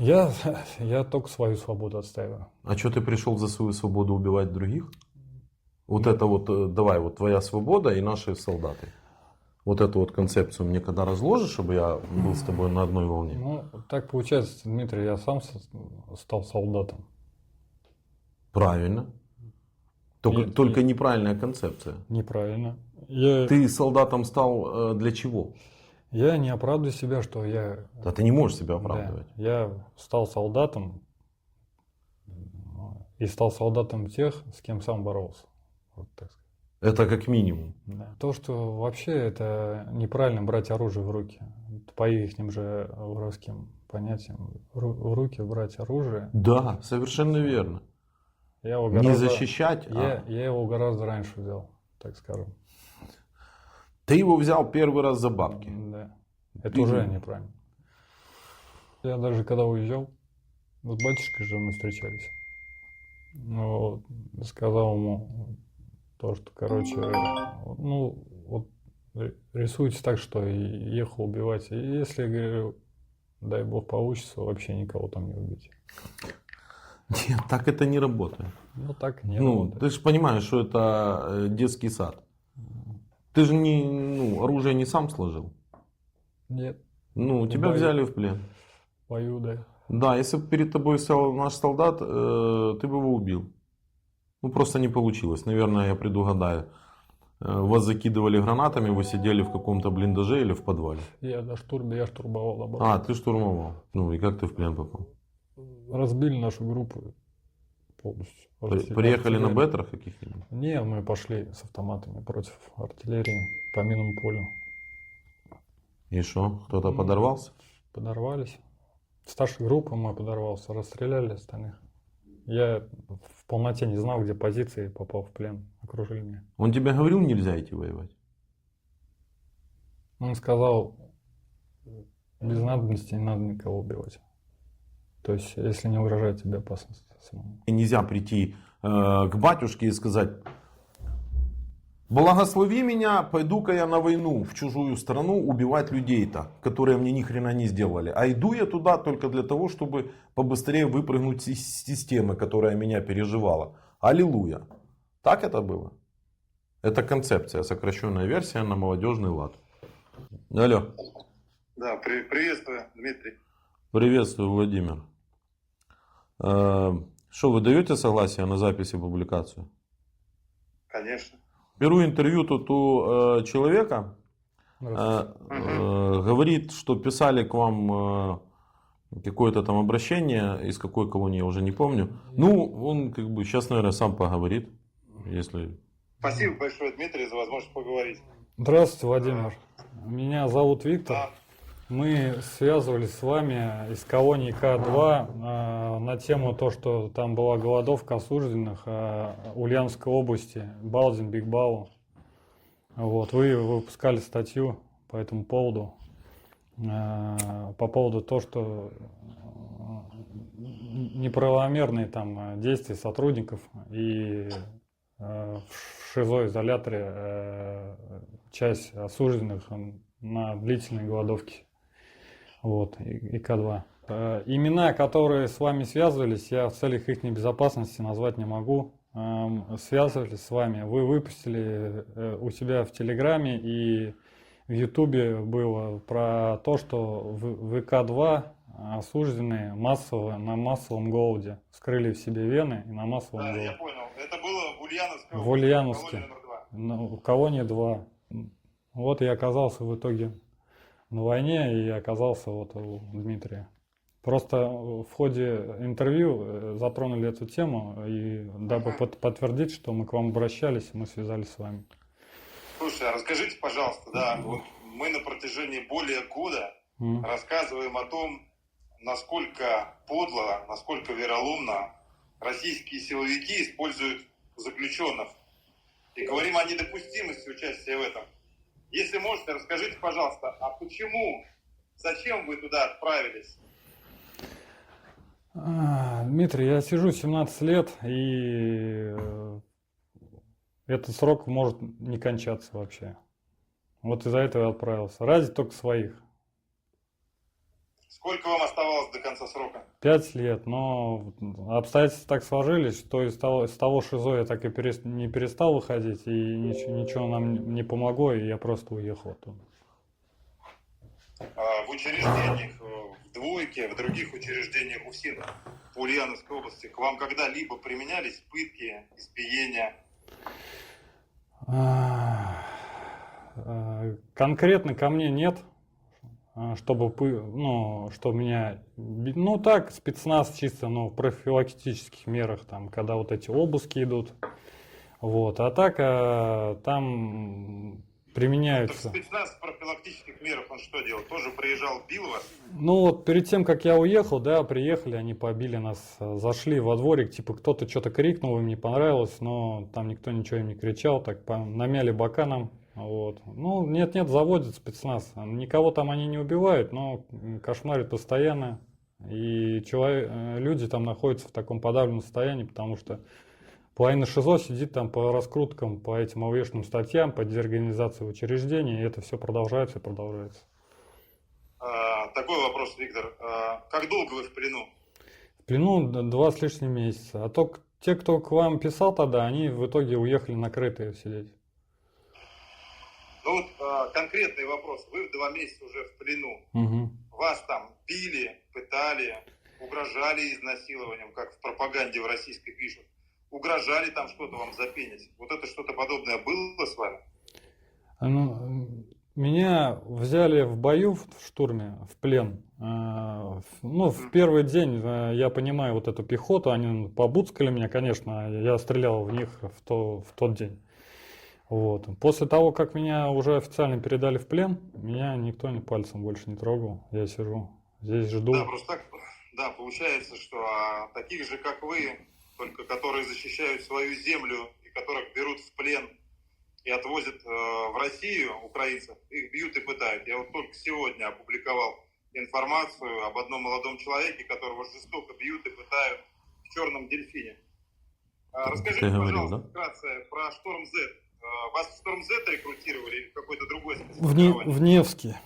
Я только свою свободу отстаиваю. А что ты пришел за свою свободу убивать других? Вот это вот, давай, вот твоя свобода и наши солдаты. Вот эту вот концепцию мне когда разложишь, чтобы я был с тобой на одной волне? Ну, так получается, Дмитрий, я сам стал солдатом. Правильно. Только неправильная концепция. Неправильно. Ты солдатом стал для чего? Я не оправдываю себя, что я... Да ты не можешь себя оправдывать. Да, я стал солдатом и стал солдатом тех, с кем сам боролся. Вот так сказать. Это как минимум. Да. То, что вообще это неправильно брать оружие в руки. По ихним же русским понятиям. В руки брать оружие. Да, совершенно верно. Я его не защищать, я его гораздо раньше взял, так скажем. Ты его взял первый раз за бабки. Да. Это уже неправильно. Я даже когда уезжал, вот с батюшкой же мы встречались. Ну, сказал ему то, что, короче, ну, вот рисуется так, что ехал убивать. И если, говорю, дай бог получится, вообще никого там не убить. Нет, так это не работает. Ну, так не работает. Ты же понимаешь, что это детский сад. Ты же оружие не сам сложил. Нет. Тебя взяли в плен. Бою, да. Да, если бы перед тобой стоял наш солдат, ты бы его убил. Просто не получилось. Наверное, я предугадаю. Вас закидывали гранатами, вы сидели в каком-то блиндаже или в подвале? Я штурмовал. А, ты штурмовал. И как ты в плен попал? Разбили нашу группу полностью. Приехали на бетрах каких-нибудь? Не, мы пошли с автоматами против артиллерии по минному полю. И что, кто-то подорвался? Подорвались. Старшей группы мы подорвался, расстреляли остальных. Я в полноте не знал, где позиции, попал в плен, окружили меня. Он тебе говорил, нельзя идти воевать? Он сказал, без надобности не надо никого убивать. То есть, если не угрожает тебе опасность самому. И нельзя прийти к батюшке и сказать: благослови меня, пойду-ка я на войну в чужую страну убивать людей-то, которые мне ни хрена не сделали. А иду я туда только для того, чтобы побыстрее выпрыгнуть из системы, которая меня переживала. Аллилуйя. Так это было? Это концепция, сокращенная версия на молодежный лад. Алло. Да, приветствую, Дмитрий. Приветствую, Владимир. Что, вы даете согласие на запись и публикацию? Конечно. Беру интервью тут у человека. Говорит, что писали к вам какое-то там обращение, из какой колонии я уже не помню. Он сейчас, наверное, сам поговорит. Если... Спасибо большое, Дмитрий, за возможность поговорить. Здравствуйте, Владимир. Меня зовут Виктор. Да. Мы связывались с вами из колонии К2 на тему то, что там была голодовка осужденных Ульяновской области, Балдин, Бигбау. Вот, вы выпускали статью по этому поводу, по поводу того, что неправомерные там действия сотрудников и в ШИЗО-изоляторе часть осужденных на длительной голодовке. Вот, и К2. Имена, которые с вами связывались, я в целях их безопасности назвать не могу. Связывались с вами. Вы выпустили у себя в Телеграме и в Ютубе было про то, что в ВК-2 осужденные массово, на массовом голоде. Вскрыли в себе вены и на массовом голоде. Я понял. Это было в Ульяновской области. В Ульяновске. В колонии 2. Вот я оказался в итоге на войне и оказался вот у Дмитрия. Просто в ходе интервью затронули эту тему, и дабы подтвердить, что мы к вам обращались, мы связались с вами. Слушай, а расскажите, пожалуйста, вот мы на протяжении более года рассказываем о том, насколько подло, насколько вероломно российские силовики используют заключенных. И говорим о недопустимости участия в этом. Если можете, расскажите, пожалуйста, а почему, зачем вы туда отправились? Дмитрий, я сижу 17 лет, и этот срок может не кончаться вообще. Вот из-за этого я отправился. Ради только своих. Сколько вам оставалось до конца срока? 5 лет, но обстоятельства так сложились, что из того ШИЗО я так и не перестал выходить, и ничего нам не помогло, и я просто уехал оттуда. В учреждениях, в Двойке, в других учреждениях УФСИН по Ульяновской области к вам когда-либо применялись пытки, избиения? Конкретно ко мне нет, чтобы меня, ну так, спецназ чисто, но в профилактических мерах, там, когда вот эти обыски идут, вот, а так там применяются. Так спецназ в профилактических мерах, он что делал? Тоже приезжал, бил вас? Ну вот перед тем, как я уехал, да, приехали, они побили нас, зашли во дворик, типа кто-то что-то крикнул, им не понравилось, но там никто ничего им не кричал, так намяли бока нам. Вот. Ну, нет-нет, заводят спецназ. Никого там они не убивают, но кошмарят постоянно. И люди там находятся в таком подавленном состоянии, потому что половина ШИЗО сидит там по раскруткам, по этим ОВшным статьям, по дезорганизации учреждений, и это все продолжается и продолжается. Такой вопрос, Виктор. Как долго вы в плену? В плену 2 с лишним месяца. А то те, кто к вам писал тогда, они в итоге уехали накрытые сидеть. Ну вот конкретный вопрос. Вы в 2 месяца уже в плену. Угу. Вас там били, пытали, угрожали изнасилованием, как в пропаганде в российской пишут. Угрожали там что-то вам запенить. Вот это что-то подобное было с вами? Меня взяли в бою в штурме, в плен. Ну, в первый день, я понимаю, вот эту пехоту, они побуцкали меня, конечно, я стрелял в них в тот день. Вот. После того, как меня уже официально передали в плен, меня никто ни пальцем больше не трогал. Я сижу, здесь жду. Да, просто так, да, получается, что таких же, как вы, только которые защищают свою землю и которых берут в плен и отвозят в Россию, украинцев, их бьют и пытают. Я вот только сегодня опубликовал информацию об одном молодом человеке, которого жестоко бьют и пытают в черном дельфине. Расскажите, пожалуйста, вкратце про Шторм Z. Вас в Шторм Z рекрутировали или в какой-то другой спецификовании? В Невске.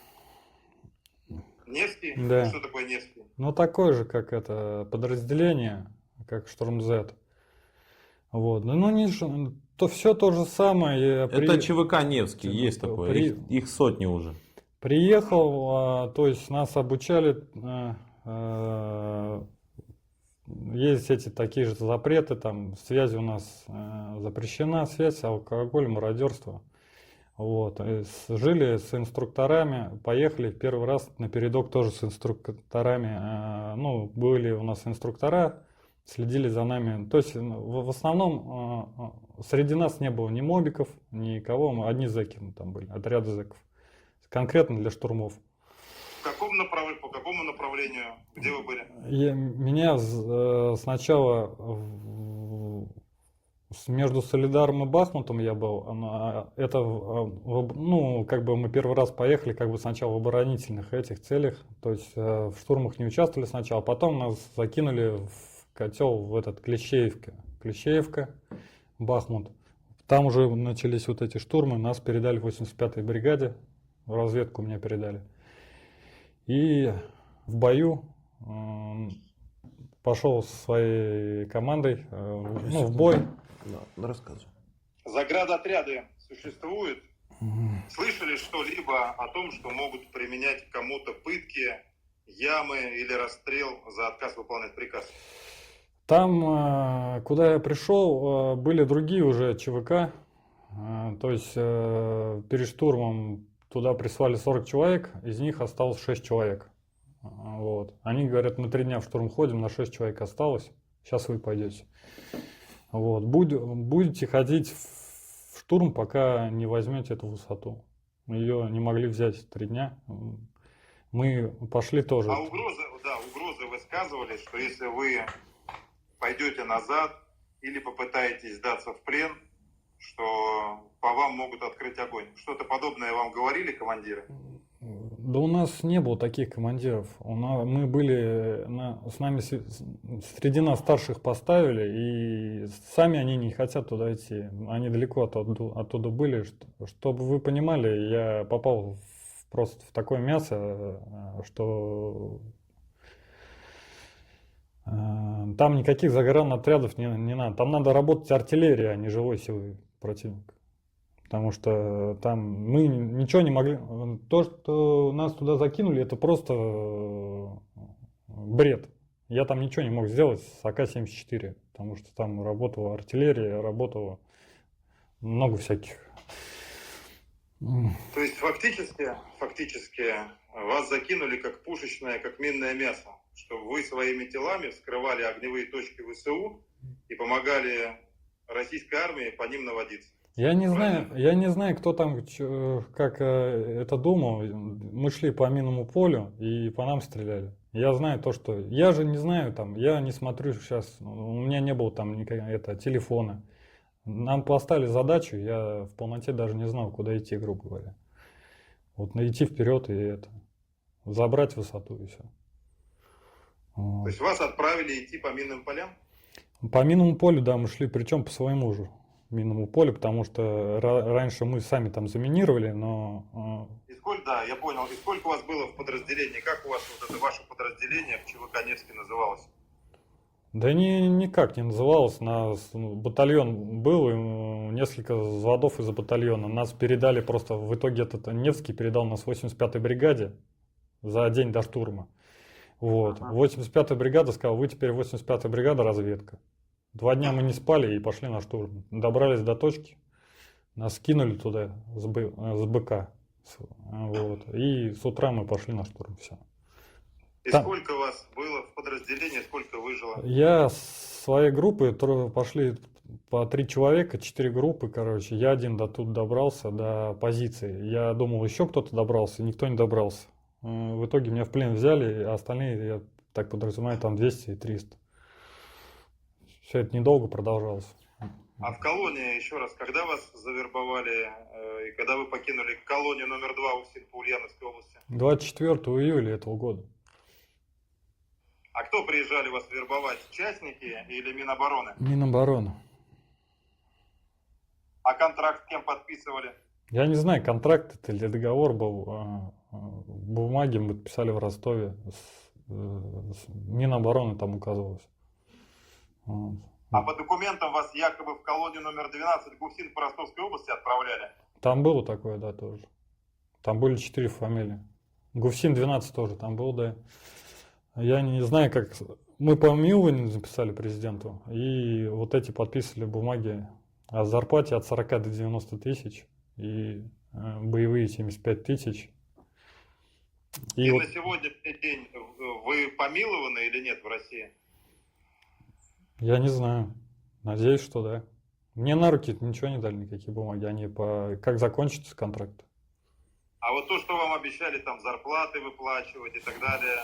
Невский? Да. Что такое Невский? Ну, такое же, как это подразделение, как Шторм Z. Вот. Ну, все то же самое. Это ЧВК Невский, есть такое. Их сотни уже. Приехал, то есть нас обучали, есть эти такие же запреты, там связи у нас запрещена, связь, алкоголь, мародерство. Вот. Жили с инструкторами, поехали первый раз на передок тоже с инструкторами. Ну, были у нас инструктора, следили за нами. То есть в основном среди нас не было ни мобиков, никого, мы одни зэки там были, отряды зэков. Конкретно для штурмов. По какому направлению? Где вы были? Меня сначала между Солидаром и Бахмутом я был. Это, ну, как бы мы первый раз поехали, как бы сначала в оборонительных этих целях. То есть в штурмах не участвовали сначала, потом нас закинули в котел в этот Клещеевка, Бахмут. Там уже начались вот эти штурмы, нас передали в 85-й бригаде. В разведку меня передали. И в бою пошел со своей командой в бой. Да, рассказывай. Заградотряды существуют? Слышали что-либо о том, что могут применять кому-то пытки, ямы или расстрел за отказ выполнять приказ? Там, куда я пришел, были другие уже ЧВК. То есть перед штурмом туда прислали 40 человек, из них осталось 6 человек. Вот. Они говорят, мы 3 дня в штурм ходим, на 6 человек осталось, сейчас вы пойдете. Вот. Будете ходить в штурм, пока не возьмете эту высоту. Ее не могли взять 3 дня. Мы пошли тоже. А угрозы высказывали, что если вы пойдете назад или попытаетесь сдаться в плен, что по вам могут открыть огонь. Что-то подобное вам говорили командиры? Да у нас не было таких командиров. Мы были, с нами среди нас старших поставили, и сами они не хотят туда идти. Они далеко оттуда были. Чтобы вы понимали, я попал просто в такое мясо, что Там никаких загранотрядов не надо. Там надо работать артиллерией, а не живой силой противника. Потому что там мы ничего не могли. То, что нас туда закинули, это просто бред. Я там ничего не мог сделать с АК-74, потому что там работала артиллерия, работало много всяких. То есть фактически вас закинули как пушечное, как минное мясо, чтобы вы своими телами вскрывали огневые точки ВСУ и помогали российской армии по ним наводиться. Я не знаю, кто там, как это думал. Мы шли по минному полю и по нам стреляли. Я знаю то, что... Я же не знаю там, я не смотрю сейчас, у меня не было там телефона. Нам поставили задачу, я в полноте даже не знал, куда идти, грубо говоря. Вот идти вперед и забрать высоту и все. То есть вас отправили идти по минным полям? По минному полю, да, мы шли, причем по своему же минному полю, потому что раньше мы сами там заминировали, но... Да, я понял. И сколько у вас было в подразделении? Как у вас вот это ваше подразделение в ЧВК Невске называлось? Да никак не называлось. Нас батальон был, и несколько взводов из-за батальона. Нас передали просто, в итоге этот Невский передал нас 85-й бригаде за день до штурма. Вот. 85-я бригада сказала, вы теперь 85-я бригада разведка. 2 дня мы не спали и пошли на штурм. Добрались до точки, нас кинули туда с БК. Вот. И с утра мы пошли на штурм. Все. И сколько у вас было в подразделении, сколько выжило? Я с своей группы пошли по 3 человека, 4 группы, короче. Я один тут добрался до позиции. Я думал, еще кто-то добрался, никто не добрался. В итоге меня в плен взяли, а остальные, я так подразумеваю, там 200 и 300. Все это недолго продолжалось. А в колонии, еще раз, когда вас завербовали и когда вы покинули колонию номер 2 УФСИН по Ульяновской области? 24 июля этого года. А кто приезжали вас вербовать? Частники или Минобороны? Минобороны. А контракт с кем подписывали? Я не знаю, контракт это или договор был. Бумаги мы подписали в Ростове. Минобороны там указывалось. Вот. А по документам вас якобы в колонию номер 12 ГУФСИН по Ростовской области отправляли? Там было такое, да, тоже. Там были 4 фамилии. ГУФСИН 12 тоже там был, да. Я не знаю, как... Мы по помилованию записали президенту, и вот эти подписывали бумаги о зарплате от 40 до 90 тысяч, и боевые 75 тысяч. И вот... на сегодняшний день вы помилованы или нет в России? Я не знаю. Надеюсь, что да. Мне на руки ничего не дали, никакие бумаги. Они как закончится контракт. А вот то, что вам обещали там зарплаты выплачивать и так далее,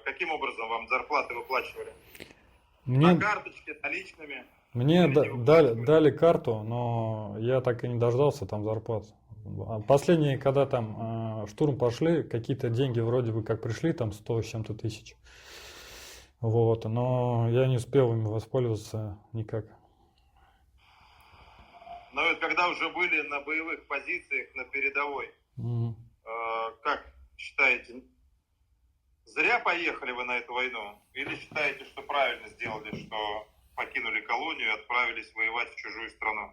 каким образом вам зарплаты выплачивали? На карточке, наличными? Мне дали карту, но я так и не дождался там зарплат. Последние, когда там штурм пошли, какие-то деньги вроде бы как пришли, там 100 с чем-то тысяч. Вот, но я не успел ими воспользоваться никак. Но вот когда уже были на боевых позициях, на передовой, как считаете, зря поехали вы на эту войну? Или считаете, что правильно сделали, что покинули колонию и отправились воевать в чужую страну?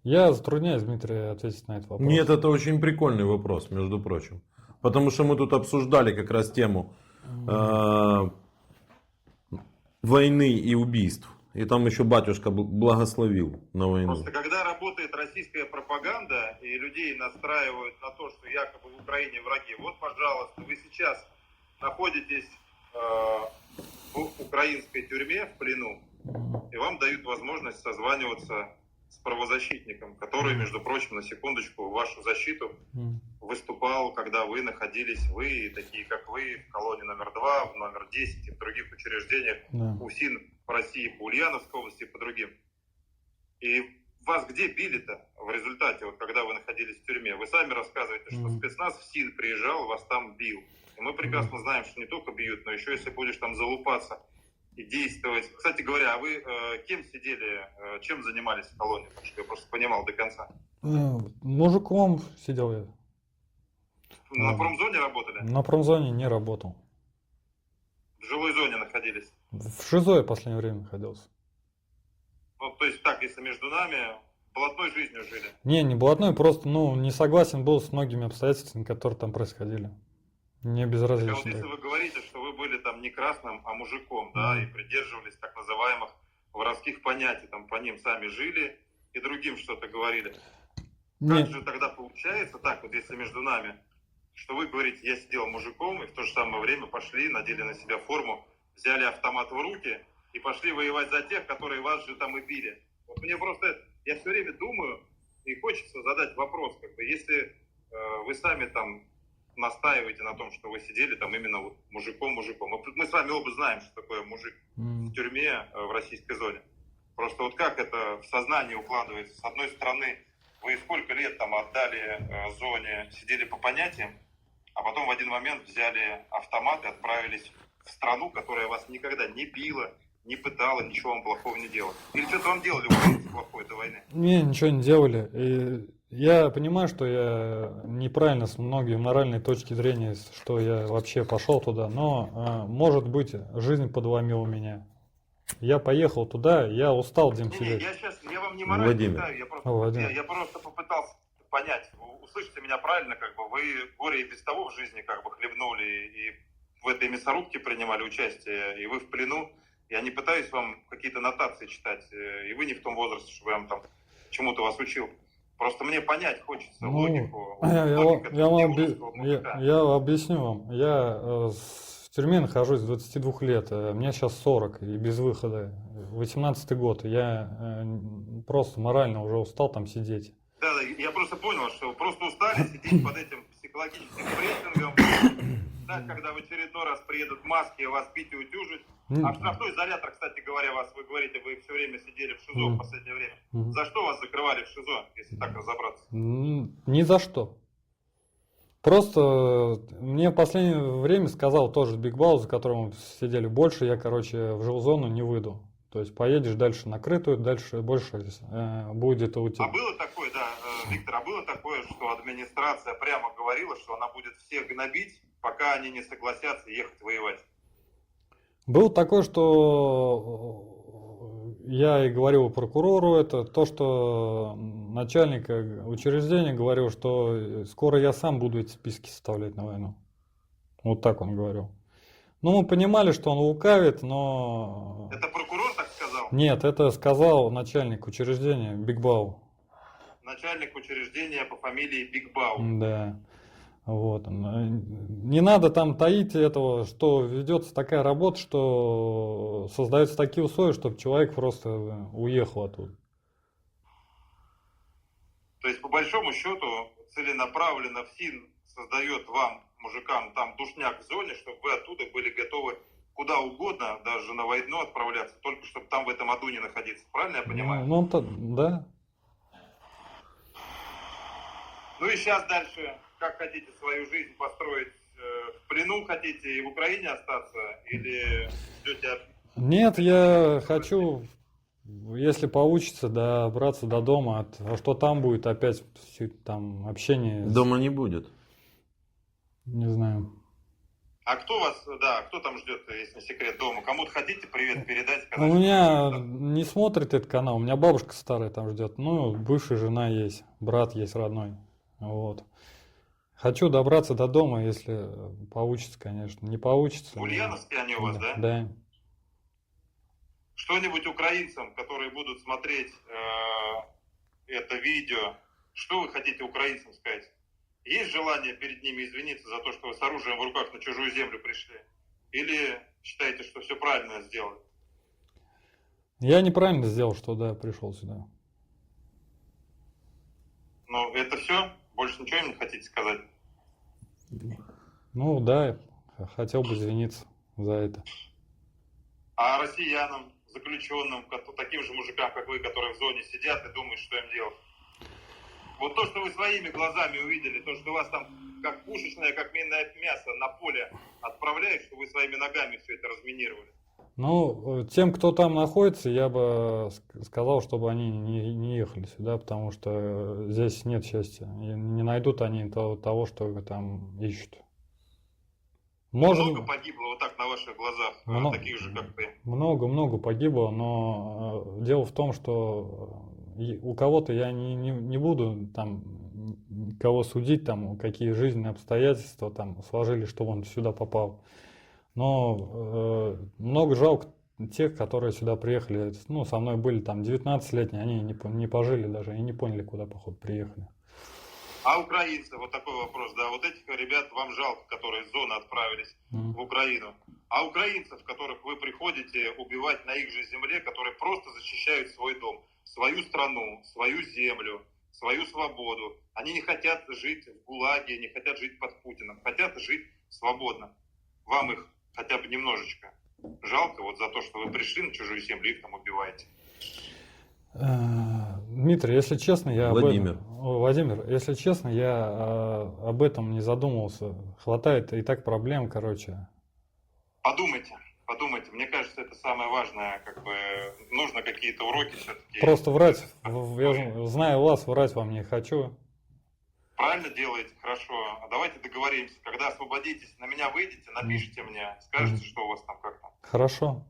Я затрудняюсь, Дмитрий, ответить на этот вопрос. Нет, это очень прикольный вопрос, между прочим. Потому что мы тут обсуждали как раз тему войны и убийств. И там еще батюшка благословил на войну. Просто когда работает российская пропаганда и людей настраивают на то, что якобы в Украине враги, вот, пожалуйста, вы сейчас находитесь в украинской тюрьме в плену, и вам дают возможность созваниваться с правозащитником, который, между прочим, на секундочку, в вашу защиту выступал, когда вы находились, вы, такие как вы, в колонии номер 2, в номер 10 и в других учреждениях УФСИН в России, по Ульяновской области и по другим. И вас где били-то в результате, вот когда вы находились в тюрьме? Вы сами рассказываете, что спецназ ФСИН приезжал, вас там бил. И мы прекрасно знаем, что не только бьют, но еще если будешь там залупаться и действовать. Кстати говоря, а вы кем сидели, чем занимались в колонии? Потому что я просто понимал до конца. Мужиком сидел я. На промзоне работали? На промзоне не работал. в жилой зоне находились? В ШИЗО я в последнее время находился. Ну, то есть так, если между нами, блатной жизнью жили? Не блатной, просто, не согласен был с многими обстоятельствами, которые там происходили. Не Так, а вот безразлично. если вы говорите, что вы были там не красным, а мужиком, да, и придерживались так называемых воровских понятий, там по ним сами жили и другим что-то говорили. Как же тогда получается так, вот если между нами, что вы говорите, я сидел мужиком, и в то же самое время пошли, надели на себя форму, взяли автомат в руки и пошли воевать за тех, которые вас же там и били. Вот мне просто, я все время думаю, и хочется задать вопрос, как бы, если вы сами там настаиваете на том, что вы сидели там именно вот мужиком. Мы с вами оба знаем, что такое мужик в тюрьме в российской зоне. Просто вот как это в сознании укладывается? С одной стороны, вы сколько лет там отдали зоне, сидели по понятиям, а потом в один момент взяли автомат и отправились в страну, которая вас никогда не била, не пытала, ничего вам плохого не делала. Или что-то вам делали украинцы плохое до войны? Не, ничего не делали. И я понимаю, что я неправильно с многими моральной точки зрения, что я вообще пошел туда, но, может быть, жизнь подломила меня. Я поехал туда, я устал, Дим, сидеть. Я вам не морально Владимир. считаю, я просто попытался понять. Услышите меня правильно, как бы вы горе и без того в жизни как бы хлебнули и в этой мясорубке принимали участие, и вы в плену. Я не пытаюсь вам какие-то нотации читать, и вы не в том возрасте, чтобы я вам там чему-то вас учил. Просто мне понять хочется логику. Я объясню вам. Я в тюрьме нахожусь с 22 лет, мне сейчас 40 и без выхода. 18-й год. Я просто морально уже устал там сидеть. Да, я просто понял, что вы просто устали сидеть под этим психологическим прессингом. Так, когда в очередной раз приедут маски, вас бить и утюжить. А штрафной изолятор, кстати говоря, вы говорите, вы все время сидели в ШИЗО в последнее время. За что вас закрывали в ШИЗО, если так разобраться? Ни за что. Просто мне в последнее время сказал тоже Биг Бау, за которым сидели больше, я, в жилзону не выйду. То есть поедешь дальше накрытую, дальше больше будет у тебя. А было такое, да, Виктор, было такое, что администрация прямо говорила, что она будет всех гнобить, пока они не согласятся ехать воевать? Было такое, что я и говорил прокурору, это то, что начальник учреждения говорил, что скоро я сам буду эти списки составлять на войну. Вот так он говорил. Ну, мы понимали, что он лукавит, но... Это прокурор так сказал? Нет, это сказал начальник учреждения Биг Бау. Начальник учреждения по фамилии Биг Бау. Да. Вот. Не надо там таить этого, что ведется такая работа, что создаются такие условия, чтобы человек просто уехал оттуда. То есть, по большому счету, целенаправленно ФСИН создает вам, мужикам, там душняк в зоне, чтобы вы оттуда были готовы куда угодно, даже на войну отправляться, только чтобы там в этом аду не находиться. Правильно я понимаю? Да. Ну и сейчас дальше, как хотите свою жизнь построить? В плену хотите и в Украине остаться? Или ждете? Нет, я хочу, если получится, добраться до дома. А что там будет, опять там общение. Дома не будет. Не знаю. А кто вас, кто там ждет, если не секрет, дома? Кому-то хотите привет передать? У меня не смотрит этот канал, у меня бабушка старая там ждет. Ну, бывшая жена есть, брат есть родной. Вот. Хочу добраться до дома, если получится, конечно. Не получится. В Ульяновске они у вас, да? Да. Что-нибудь украинцам, которые будут смотреть это видео, что вы хотите украинцам сказать? Есть желание перед ними извиниться за то, что вы с оружием в руках на чужую землю пришли? Или считаете, что все правильно сделали? Я неправильно сделал, что пришел сюда. Ну, это все? Больше ничего им не хотите сказать? Ну, да, хотел бы извиниться за это. А россиянам, заключенным, таким же мужикам, как вы, которые в зоне сидят и думают, что им делать? Вот то, что вы своими глазами увидели, то, что вас там как пушечное, как минное мясо на поле отправляют, что вы своими ногами все это разминировали. Ну, тем, кто там находится, я бы сказал, чтобы они не ехали сюда, потому что здесь нет счастья. И не найдут они того, что там ищут. Много погибло вот так на ваших глазах, таких же, как ты? Много погибло, но дело в том, что у кого-то я не буду там кого судить, там, какие жизненные обстоятельства там сложились, что он сюда попал. Но много жалко тех, которые сюда приехали. Ну, со мной были там 19-летние, они не пожили даже и не поняли, куда, походу, приехали. А украинцы, вот такой вопрос, да, вот этих ребят вам жалко, которые из зоны отправились в Украину. А украинцев, которых вы приходите убивать на их же земле, которые просто защищают свой дом, свою страну, свою землю, свою свободу. Они не хотят жить в ГУЛАГе, не хотят жить под Путиным, хотят жить свободно. Вам их хотя бы немножечко жалко вот за то, что вы пришли на чужую землю и их там убиваете? Дмитрий, если честно, Владимир, если честно, я об этом не задумывался. Хватает и так проблем, короче. Подумайте. Мне кажется, это самое важное, как бы нужно какие-то уроки все-таки. Просто врать, я знаю вас, врать вам не хочу. Правильно делаете, хорошо. А давайте договоримся. Когда освободитесь, на меня выйдете, напишите мне, скажете, что у вас там как-то. Хорошо.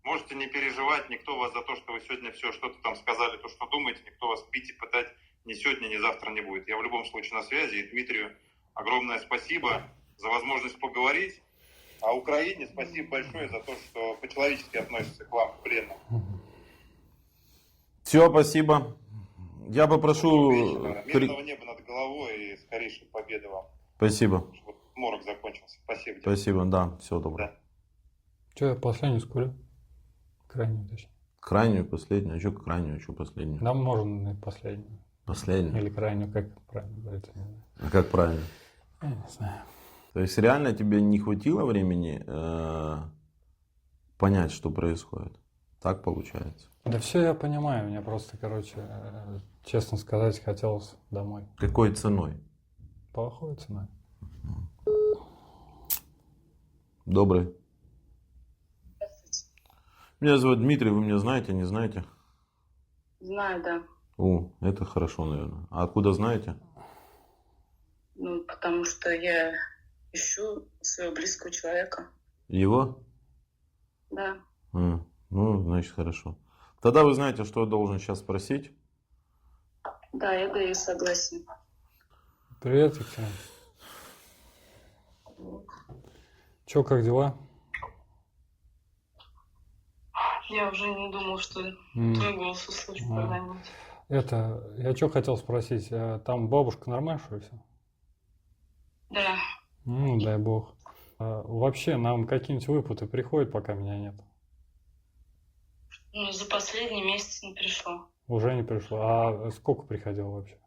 Можете не переживать, никто вас за то, что вы сегодня все что-то там сказали, то, что думаете, никто вас бить и пытать ни сегодня, ни завтра не будет. Я в любом случае на связи. И Дмитрию огромное спасибо за возможность поговорить. А Украине спасибо большое за то, что по-человечески относится к вам, к пленным. Все, спасибо. Я попрошу... Мирного неба над головой и скорейшей победы вам. Спасибо. Чтобы морок закончился. Спасибо. Спасибо, да. Всего доброго. Да. Что, я последнюю скурю? Крайнюю, точнее. Крайнюю, последнюю. А что крайнюю, а что последнюю? Да, можно и последнюю. Последнюю? Или крайнюю, как правильно говорится. А как правильно? Я не знаю. То есть реально тебе не хватило времени понять, что происходит? Так получается? Да все я понимаю, мне просто, короче, честно сказать, хотелось домой. Какой ценой? Плохой ценой. Добрый. Меня зовут Дмитрий, вы меня знаете, не знаете? Знаю, да. О, это хорошо, наверное. А откуда знаете? Ну, потому что я ищу своего близкого человека. Его? Да. Ну, значит, хорошо. Тогда вы знаете, что я должен сейчас спросить? Да, я даю согласие. Привет, Екатерина. Че, как дела? Я уже не думал, что твой голос услышу когда-нибудь. Это, я что хотел спросить, там бабушка нормально, что ли, все? Да. Ну, дай бог. Вообще, нам какие-нибудь выплаты приходят, пока меня нет? Ну, за последний месяц не пришло. Уже не пришло. А сколько приходило вообще?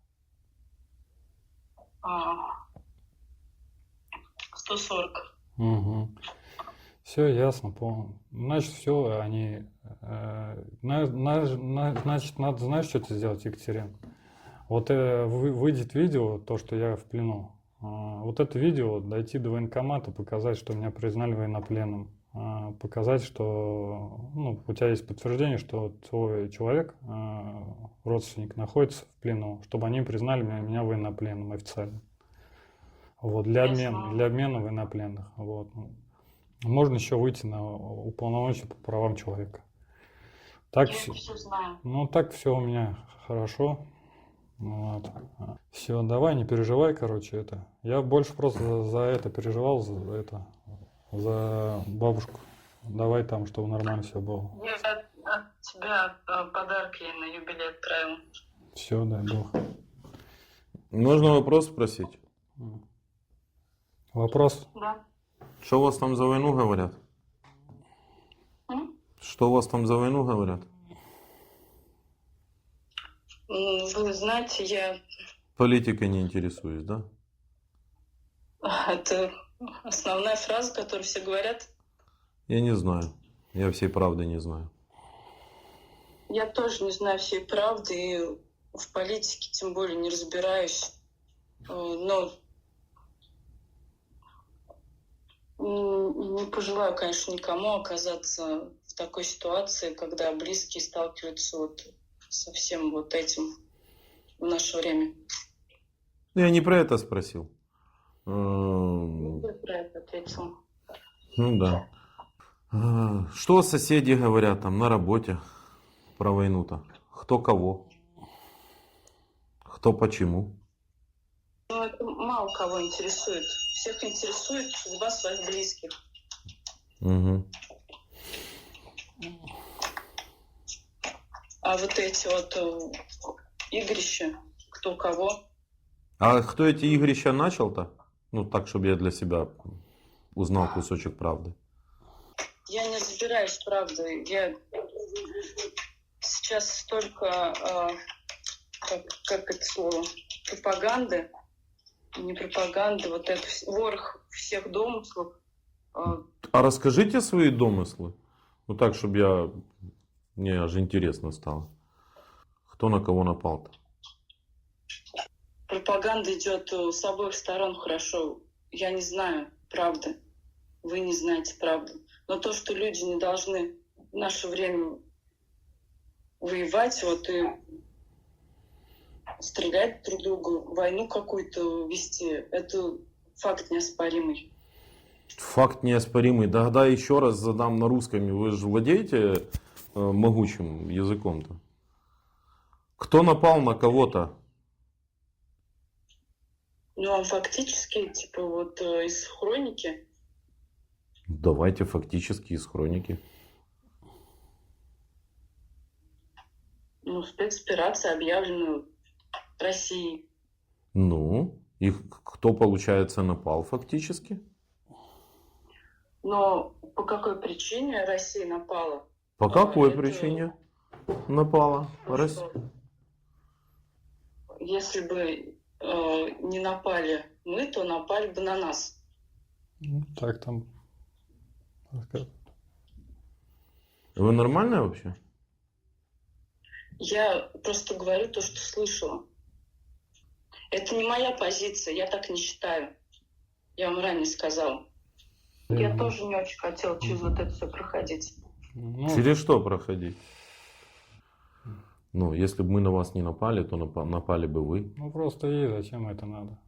140. Угу. Все ясно, понял. Значит, все, они... Значит, надо, знаешь, что ты сделать, Екатерина? Вот выйдет видео, то, что я в плену. Вот это видео, дойти до военкомата, показать, что меня признали военнопленным. Показать, что у тебя есть подтверждение, что твой человек, родственник, находится в плену, чтобы они признали меня военнопленным официально. Вот, для обмена военнопленных. Вот. Можно еще выйти на уполномоченного по правам человека. Так, я все знаю. Ну, так все у меня хорошо. Вот. Все, давай, не переживай, короче, это. Я больше просто за это переживал, за бабушку. Давай там, чтобы нормально все было. Я от тебя подарок ей на юбилей отправил. Все, дай бог. Можно вопрос спросить? Вопрос? Да. Что у вас там за войну говорят? Что у вас там за войну говорят? Вы знаете, я... Политикой не интересуюсь, да? Это основная фраза, которую все говорят. Я не знаю. Я всей правды не знаю. Я тоже не знаю всей правды и в политике тем более не разбираюсь. Но не пожелаю, конечно, никому оказаться в такой ситуации, когда близкие сталкиваются со всем вот этим в наше время. Я не про это спросил. Вы про это ответила. Ну да. Что соседи говорят там на работе про войну-то? Кто кого? Кто почему? Ну, это мало кого интересует. Всех интересует судьба своих близких. Угу. А вот эти вот игрища, кто кого. А кто эти игрища начал-то? Ну, так, чтобы я для себя узнал кусочек правды. Я не разбираюсь в правде. Я сейчас столько, как это слово, пропаганды, не пропаганды, вот это ворох всех домыслов. А расскажите свои домыслы. Ну так, чтобы мне аж интересно стало. Кто на кого напал-то? Пропаганда идет с обоих сторон хорошо. Я не знаю правды. Вы не знаете правды. Но то, что люди не должны в наше время воевать, вот и стрелять друг другу, войну какую-то вести, это факт неоспоримый. Факт неоспоримый. Тогда еще раз задам на русском. Вы же владеете могучим языком-то? Кто напал на кого-то? Ну, а фактически, типа, вот из хроники. Давайте фактически из хроники. Ну, спецоперация объявлена Россией. Ну, и кто, получается, напал фактически? Но по какой причине Россия напала? По какой причине напала Россия? Если бы не напали мы, то напали бы на нас. Ну, так там. Вы нормальная вообще? Я просто говорю то, что слышала. Это не моя позиция, я так не считаю. Я вам ранее сказала. Я тоже не очень хотела через вот это все проходить. Ну, Через что проходить? Ну, если бы мы на вас не напали, то напали бы вы. ну просто ей зачем это надо?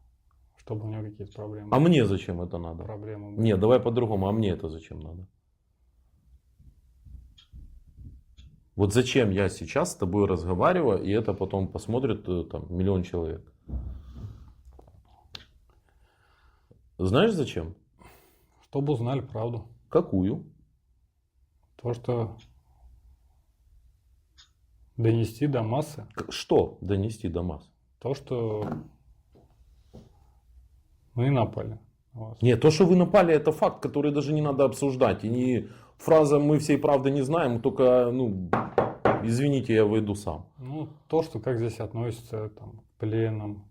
Чтобы у нее какие-то проблемы. А мне зачем это надо? Проблемы были. Нет, давай по-другому. А мне это зачем надо? Вот зачем я сейчас с тобой разговариваю, и это потом посмотрит там 1 миллион человек? Знаешь зачем? Чтобы узнали правду. Какую? То, что донести до массы. Что донести до масс? То, что мы напали на вас. Нет, то, что вы напали, это факт, который даже не надо обсуждать. И не фраза «мы всей правды не знаем», только, ну, извините, я выйду сам. Ну, то, что как здесь относятся там, к пленам,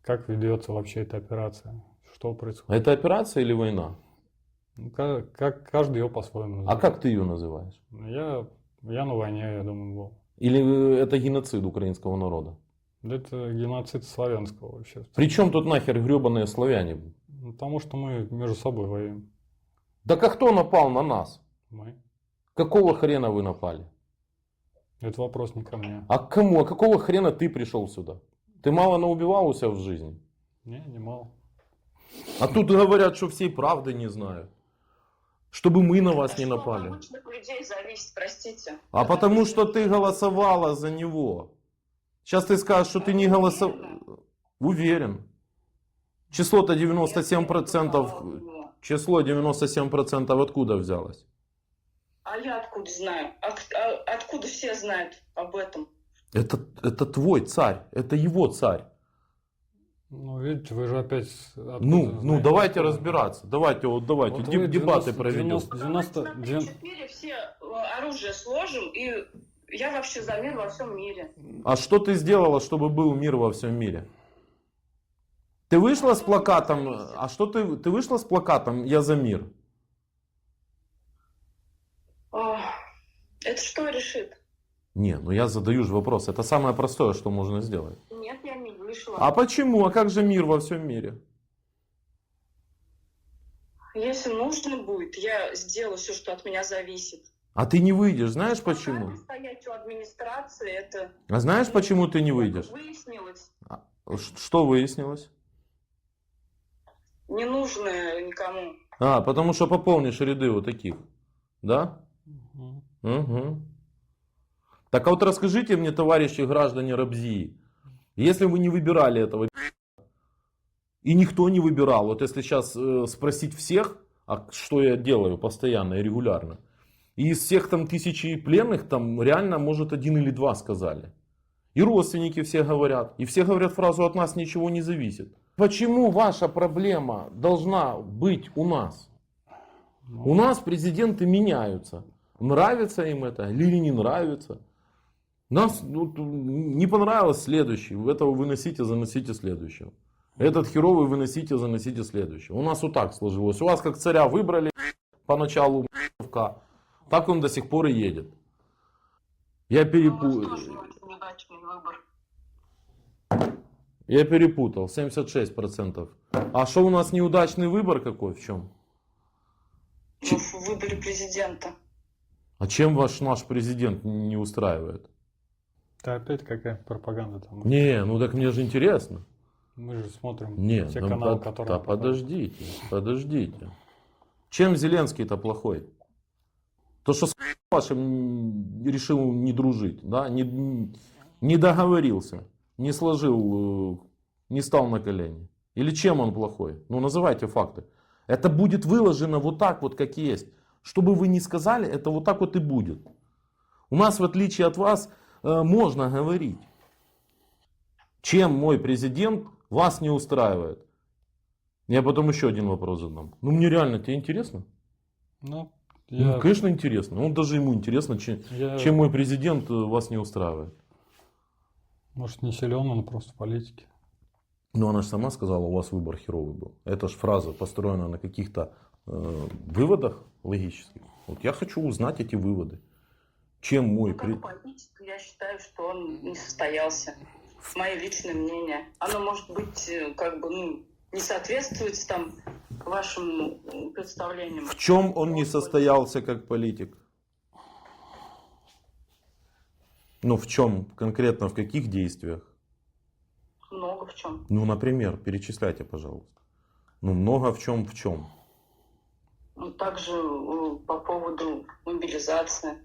как ведется вообще эта операция, что происходит. Это операция или война? Ну, как каждый ее по-своему А называет. как ты ее называешь? Я на войне, я думаю, был. Или это геноцид украинского народа? Это геноцид славянского вообще. Причем тут нахер гребаные славяне? Ну, потому что мы между собой воюем. Да как кто напал на нас? Мы. Какого хрена вы напали? Это вопрос не ко мне. А к кому? А какого хрена ты пришел сюда? Ты мало наубивал у себя в жизни? Не мало. А тут говорят, что всей правды не знают. Чтобы мы на вас не Что напали. от обычных людей зависит, простите. А потому что ты голосовала за него. Сейчас ты скажешь, что ты не голосовала. Уверен. Число-то 97%. Число 97% откуда взялось? А я откуда знаю? Откуда все знают об этом? Это твой царь. Это его царь. Ну, видите, вы же опять... Ну, давайте разбираться. Давайте Вот вы дебаты проведем. 94 все оружие сложим, и я вообще за мир во всем мире. А что ты сделала, чтобы был мир во всем мире? Ты вышла с плакатом, а что ты вышла с плакатом «Я за мир»? Это что решит? Не, ну я задаю же вопрос. Это самое простое, что можно сделать. Нет, я не вышла. А почему? А как же мир во всем мире? Если нужно будет, я сделаю все, что от меня зависит. А ты не выйдешь, знаешь почему? Надо стоять у администрации, это... А знаешь, почему ты не выйдешь? Выяснилось. Что выяснилось? Не нужно никому А, потому что пополнишь ряды вот таких. Да? Мгм. Угу. Так а вот расскажите мне, товарищи граждане Рабзии, если вы не выбирали этого и никто не выбирал, вот если сейчас спросить всех, а что я делаю постоянно и регулярно, и из всех там тысячи пленных, там реально, может, один или два сказали. И родственники все говорят. И все говорят фразу «от нас ничего не зависит». Почему ваша проблема должна быть у нас? У нас президенты меняются. Нравится им это или не нравится. Нас не понравилось следующий. Этого выносите, заносите следующего. Этот херовый выносите, заносите следующего. У нас вот так сложилось. У вас как царя выбрали поначалу, так он до сих пор и едет. Я перепутал. Я перепутал. 76%. А что у нас неудачный выбор какой? В чем? Ну, в выборе президента. А чем наш президент не устраивает? Это опять какая пропаганда там? Не, ну так мне же интересно. Мы же смотрим Нет, те ну, каналы, которые... да подождите. Чем Зеленский-то плохой? То, что с вашим решил не дружить, да? Не договорился, не сложил, не стал на колени. Или чем он плохой? Ну, называйте факты. Это будет выложено вот так вот, как есть. Что бы вы ни сказали, это вот так вот и будет. У нас, в отличие от вас, можно говорить. Чем мой президент вас не устраивает? Я потом еще один вопрос задам. Ну, мне реально, тебе интересно? Ну, Ну, конечно, интересно. Ну, даже ему интересно, чем мой президент вас не устраивает. Может, не силен, он просто в политике. Ну, она же сама сказала, у вас выбор херовый был. Эта же фраза построена на каких-то выводах логических. Вот я хочу узнать эти выводы. Чем мой политик, я считаю, что он не состоялся. Мое личное мнение. Оно может быть, как бы, не соответствует там вашим представлениям. В чем он не состоялся как политик? Ну, в чем? Конкретно в каких действиях? Много в чем. Ну, например, перечисляйте, пожалуйста. Ну, много в чем, в чем? Ну, также по поводу мобилизации.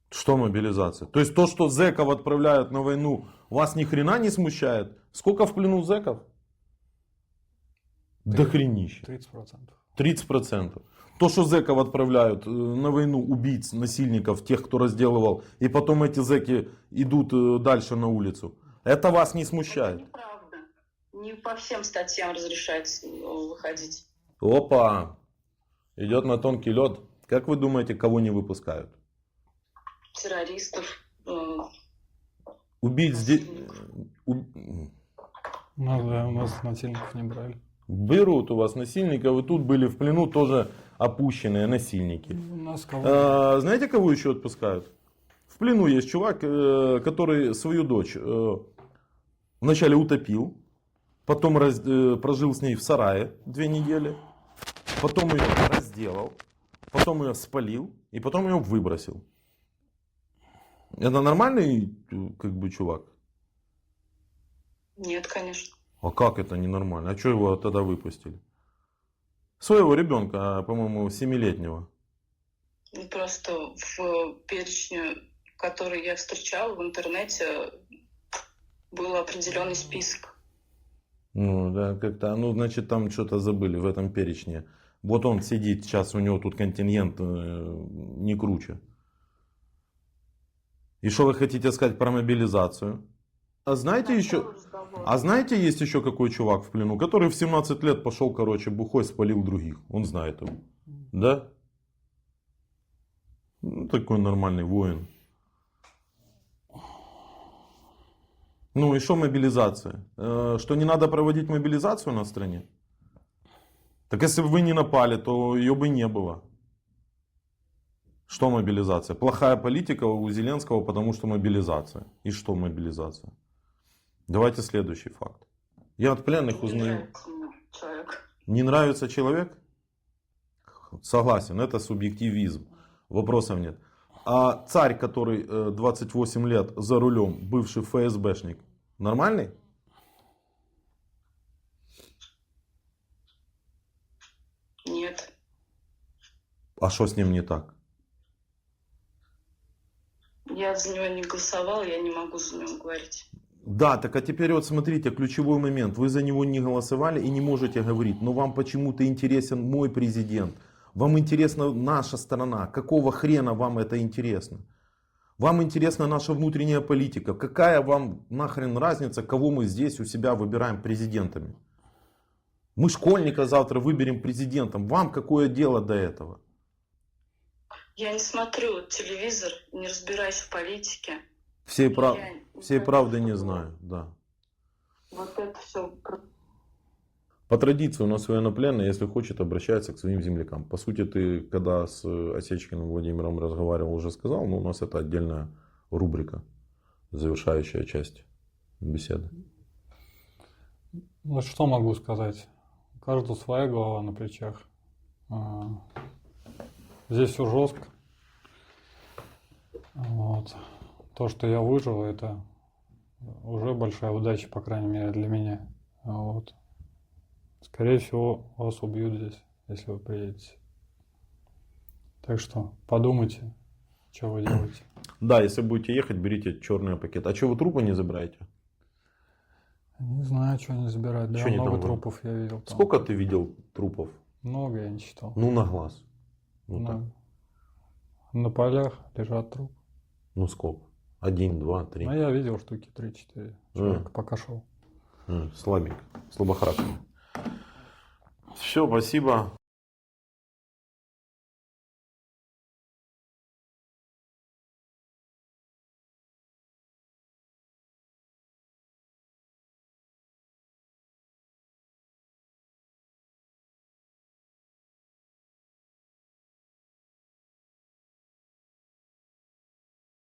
Что мобилизация? То есть то, что зэков отправляют на войну, вас ни хрена не смущает? Сколько в плену зэков? Дохренище. 30%. 30%. То, что зэков отправляют на войну убийц, насильников, тех, кто разделывал, и потом эти зэки идут дальше на улицу. Это вас не смущает? Это неправда. Не по всем статьям разрешается выходить. Опа! Идет на тонкий лед. Как вы думаете, кого не выпускают? Террористов. Убийц здесь... Ну да, у нас насильников не брали. Берут у вас насильников, и тут были в плену тоже опущенные насильники. У нас кого? Знаете, кого еще отпускают? В плену есть чувак, который свою дочь вначале утопил, потом прожил с ней в сарае 2 недели, потом ее разделал, потом ее спалил и потом ее выбросил. Это нормальный как бы чувак? Нет, конечно. А как это ненормально? А что его тогда выпустили? Своего ребенка, по-моему, 7-летнего. Просто в перечне, который я встречала в интернете, был определенный список. Ну, да, как-то, ну, значит, там что-то забыли в этом перечне. Вот он сидит, сейчас у него тут контингент не круче. И что вы хотите сказать про мобилизацию? А знаете еще... А знаете, есть еще какой чувак в плену, который в 17 лет пошел, короче, бухой, спалил других. Он знает его. Да? Ну, такой нормальный воин. Ну и что мобилизация? Что не надо проводить мобилизацию на стране? Так если бы вы не напали, то ее бы не было. Что мобилизация? Плохая политика у Зеленского, потому что мобилизация. И что мобилизация? Давайте следующий факт. Я от пленных узнаю... Не нравится человек? Согласен, это субъективизм. Вопросов нет. А царь, который 28 лет за рулем, бывший ФСБшник, нормальный? нет. А что с ним не так? Я за него не голосовала, я не могу за него говорить. Да, так а теперь вот смотрите, ключевой момент. Вы за него не голосовали и не можете говорить, но вам почему-то интересен мой президент. Вам интересна наша сторона. Какого хрена вам это интересно? Вам интересна наша внутренняя политика. Какая вам нахрен разница, кого мы здесь у себя выбираем президентами? Мы школьника завтра выберем президентом. Вам какое дело до этого? Я не смотрю телевизор, не разбираюсь в политике. Всей Я правды не знаю, да. Вот это все. По традиции у нас военнопленный, если хочет, обращается к своим землякам. По сути, ты, когда с Осечкиным Владимиром разговаривал, уже сказал, но у нас это отдельная рубрика, завершающая часть беседы. Ну, что могу сказать? У каждого своя голова на плечах. Здесь все жестко. Вот. То, что я выжил, это уже большая удача, по крайней мере, для меня. Вот. Скорее всего, вас убьют здесь, если вы приедете. Так что подумайте, что вы делаете. Да, если будете ехать, берите черный пакет. А что, вы трупы не забираете? Не знаю, что они забирают. Да, много трупов я видел. Там. Сколько ты видел трупов? Много я не читал. Ну, на глаз. Ну, на полях лежат трупы. Ну, сколько? 1, 2, 3. Ну, я видел штуки 3-4 человека, пока шел. Слабенько, слабохарактерно. Все, спасибо.